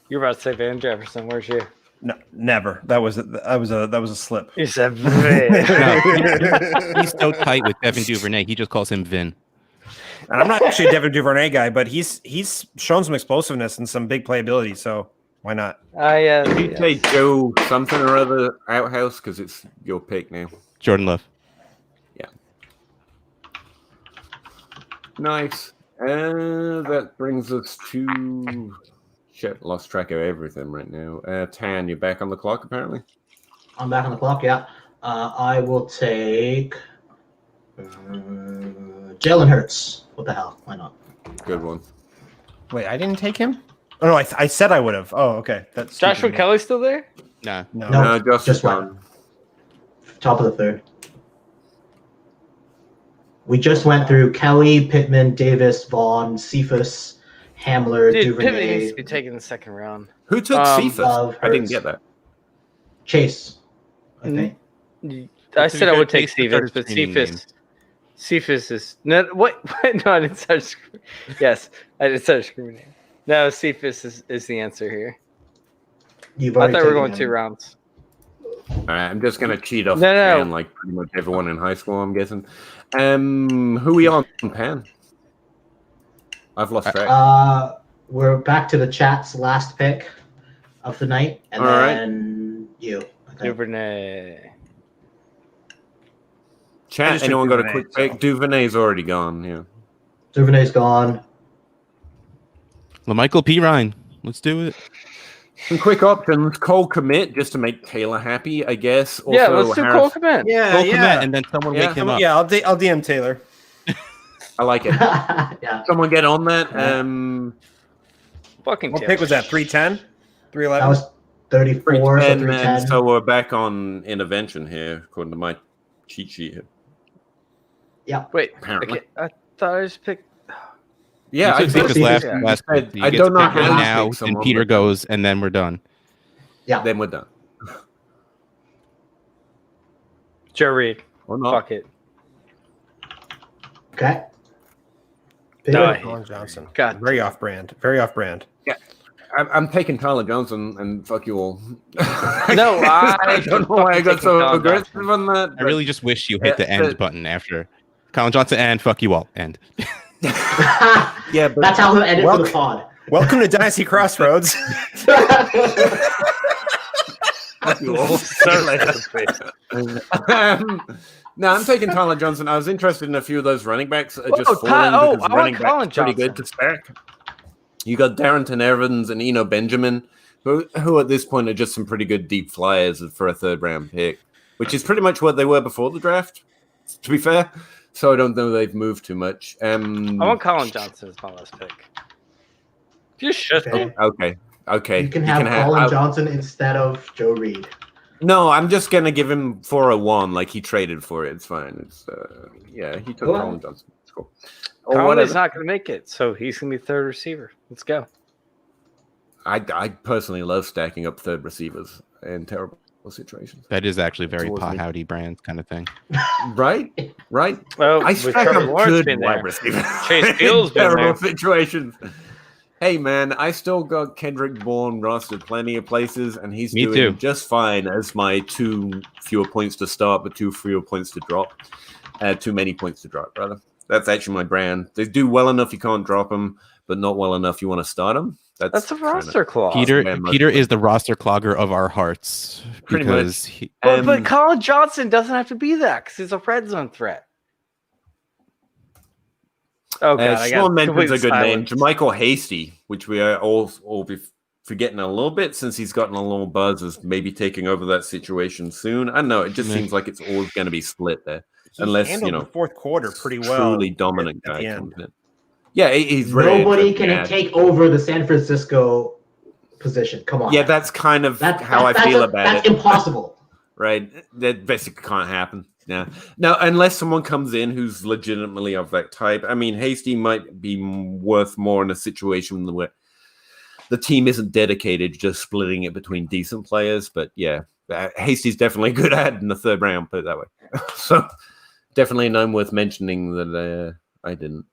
You're about to say Van Jefferson. Where's you? No, never. That was a slip. You said Van. No, he's so tight with Devin Duvernay. He just calls him Vin. And I'm not actually a Devin Duvernay guy, but he's shown some explosiveness and some big playability. So why not? Did you say Joe something or other outhouse? Because it's your pick now. Jordan Love. Yeah. Nice. That brings us to... Shit, lost track of everything right now. Tan, you're back on the clock, apparently? I'm back on the clock, yeah. I will take Jalen Hurts. What the hell? Why not? Good one. Wait, I didn't take him? Oh, no, I said I would have. Oh, okay. That's Joshua stupid of me. Kelly still there? Nah. No. No, Just just gone. went. Top of the third. We just went through Kelly, Pittman, Davis, Vaughn, Cephas, Hamler, Dude, Pittman needs Duvernay, to be taken in the 2nd round. Who took Cephas? Love, I didn't Hurts. get that. Chase. I think. I To be said I fair, would take Chase started Cephas, but screaming names. Cephas is no. What? No, I didn't start screaming. Yes, I didn't start screaming. No, Cephas is the answer here. You've I already thought we were taken going him. 2 rounds. All right, I'm just gonna cheat off No, no. Pan, like pretty much everyone in high school, I'm guessing. Who we on, Pan? I've lost track. We're back to the chat's last pick of the night, and All right. then you. I think. Duvernay. I Chat, just anyone took got a quick Duvernay, pick? Duvernay's already gone, yeah. Duvernay's gone. LaMichael P. Ryan. Let's do it. Some quick options. Cole Commit, just to make Taylor happy, I guess. Also, Yeah, let's do Harris- Cole Command. Yeah, Cole Kmet, and then someone Yeah. wake him up. Yeah, I'll DM Taylor. I like it. Yeah. Someone get on that. Fucking What Taylor. pick was that? 310? That 311? was 34, so 310, 310. so we're back on intervention here, according to my cheat sheet here. Yeah. Wait, Apparently. okay, I thought I just picked. Yeah, I You took think Cephas Cephas, last, yeah. last I- week. You I get don't to know pick one how to now, pick someone, and Peter but- goes, and then we're done. Yeah. then we're done. Joe Reed. Or not. Fuck it. Okay. No, Peter? Colin Johnson. God. Very off brand. Very off brand. I'm taking Tyler Johnson and fuck you all. No, I don't know why I got fucking so Tyler aggressive Johnson. on that. I really just wish you hit the Yeah, end but- button after Colin Johnson and fuck you all. End. Yeah, but That's how we'll end it for the Welcome. pod. Welcome to Dynasty Crossroads. fuck you all. No, I'm taking Tyler Johnson. I was interested in a few of those running backs that are just falling I because want running Colin backs are pretty good Johnson. to stack. You got Darrington Evans and Eno Benjamin, who at this point are just some pretty good deep flyers for a 3rd round pick, which is pretty much what they were before the draft, to be fair. So I don't know they've moved too much. I want Colin Johnson as my last pick. You should. Okay. Okay. You can have Colin Johnson instead of Joe Reed. No, I'm just gonna give him 401, like he traded for it. It's fine. It's yeah, he took Go on. Colin Johnson. It's cool. Or Colin whatever. is not going to make it, so he's going to be 3rd receiver. Let's go. I personally love stacking up 3rd receivers in terrible situations. That is actually very Towards pot me. howdy brand kind of thing. Right? Well, I with stack Trevor up Lawrence good being wide there. receivers. Chase Field's in been terrible there. situations. Hey, man, I still got Kendrick Bourne rostered plenty of places, and he's Me doing too. just fine as my 2 fewer points to start, but 2 fewer points to drop. Too many points to drop, rather. That's actually my brand. They do well enough you can't drop them, but not well enough you want to start them. That's a roster clause. Peter is the roster clogger of our hearts. Pretty Because much. But Colin Johnson doesn't have to be that because he's a red zone threat. Oh god, I got Sean mentions a good name, silence. Jermichael Hasty, which we are all be forgetting a little bit since he's gotten a little buzz as maybe taking over that situation soon. I don't know. It just seems like it's always going to be split there, unless handled the fourth quarter pretty well. Truly dominant at guy the end. comes in. Yeah, he's really Nobody can interesting. take over the San Francisco position. Come on. Yeah, that's kind of That's how I feel about that's it. impossible. Right? That basically can't happen. Yeah. Now, unless someone comes in who's legitimately of that type. I mean, Hasty might be worth more in a situation where the team isn't dedicated, just splitting it between decent players. But yeah, Hasty's definitely good at it in the third round, put it that way. So definitely a name worth mentioning that I didn't.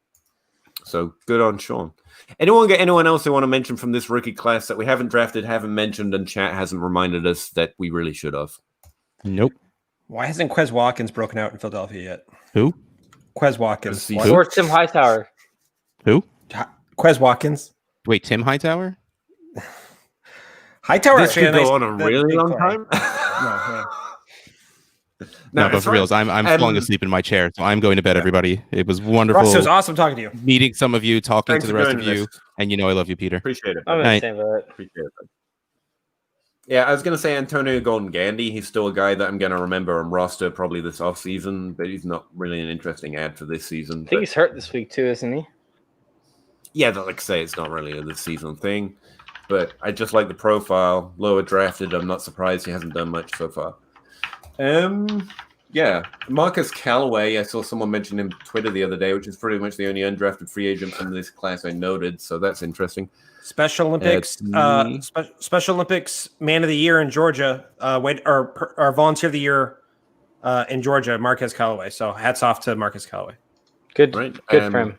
So good on Sean. Anyone else they want to mention from this rookie class that we haven't drafted, haven't mentioned, and chat hasn't reminded us that we really should have? Nope. Why hasn't Quez Watkins broken out in Philadelphia yet? Who? Quez Watkins. Who? Or Tim Hightower. Who? Quez Watkins. Wait, Tim Hightower? Hightower This actually could a nice, go on a really big long play. time. No, but for reals, I'm falling asleep in my chair, so I'm going to bed, everybody. It was wonderful Russ, it was awesome talking to you. meeting some of you, talking Thanks to the for rest doing of you, this. and you know I love you, Peter. Appreciate it. I'm Night. gonna say that. Appreciate it. Yeah, I was going to say Antonio Golden Gandy. He's still a guy that I'm going to remember on roster probably this offseason, but he's not really an interesting ad for this season. I think he's hurt this week too, isn't he? Yeah, like I say, it's not really a this season thing, but I just like the profile. Lower drafted, I'm not surprised he hasn't done much so far. Yeah, Marcus Callaway, I saw someone mention him on Twitter the other day, which is pretty much the only undrafted free agent from this class I noted, so that's interesting. Special Olympics, Special Olympics Man of the Year in Georgia, or Volunteer of the Year in Georgia, Marquez Callaway. So hats off to Marquez Callaway. Good, Right. good for him.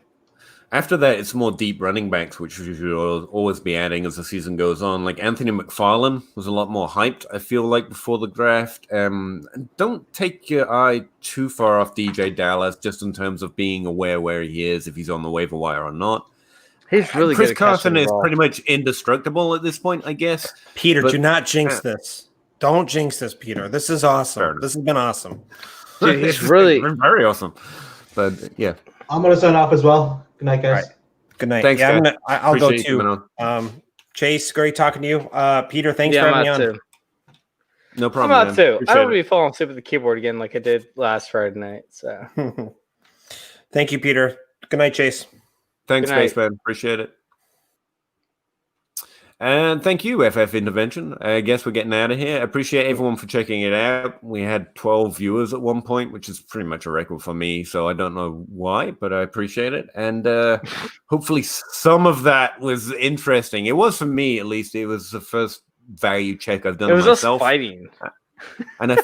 After that, it's more deep running backs, which you should always be adding as the season goes on. Like Anthony McFarlane was a lot more hyped, I feel like, before the draft. Don't take your eye too far off DJ Dallas, just in terms of being aware where he is, if he's on the waiver wire or not. He's really Chris good. At Carson catching is the ball. pretty much indestructible at this point, I guess. Peter, But- do not jinx this. Don't jinx this, Peter. This is Fair awesome. enough. This has been awesome. Dude, he's It's really- been very awesome. But yeah, I'm gonna sign off as well. Good night, guys. All right. Good night. Thanks, yeah, guys. I'll go Appreciate you too. coming Chase, great talking to you. Peter, thanks Yeah, for I'm having out me on. too. no I'm problem. out man. too. I Appreciate don't want it. to be falling asleep at the keyboard again like I did last Friday night. So Thank you, Peter. Good night, Chase. Thanks, Good night. Spaceman. Appreciate it. And thank you, FF Intervention. I guess we're getting out of here. Appreciate everyone for checking it out. We had 12 viewers at one point, which is pretty much a record for me. So I don't know why, but I appreciate it. And hopefully some of that was interesting. It was for me, at least. It was the first value check I've done it was myself. us fighting. And I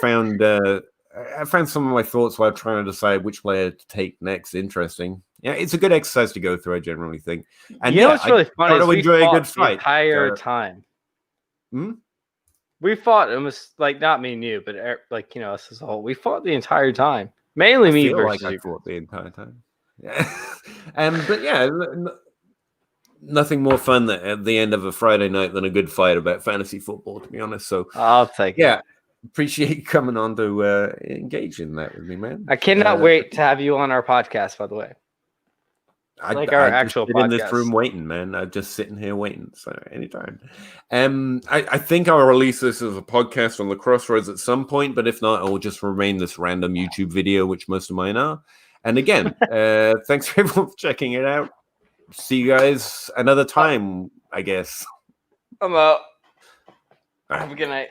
found some of my thoughts while trying to decide which player to take next interesting. Yeah, it's a good exercise to go through, I generally think. And You know yeah, what's really funny? got Is to we enjoy a fought good the fight. entire time. Hmm? We fought almost like not me and you, but like us as a whole. We fought the entire time. Mainly me feel versus like I you. fought the entire time. Yeah. But yeah, nothing more fun at the end of a Friday night than a good fight about fantasy football, to be honest. So I'll take it. yeah, appreciate you coming on to engage in that with me, man. I cannot wait to have you on our podcast, by the way. Like our actual sit in this podcast. room waiting, man. I'm just sitting here waiting. So anytime. I think I'll release this as a podcast on the Crossroads at some point, but if not, it will just remain this random YouTube video, which most of mine are. And again, thanks for everyone for checking it out. See you guys another time, I guess. I'm out. Have a good night.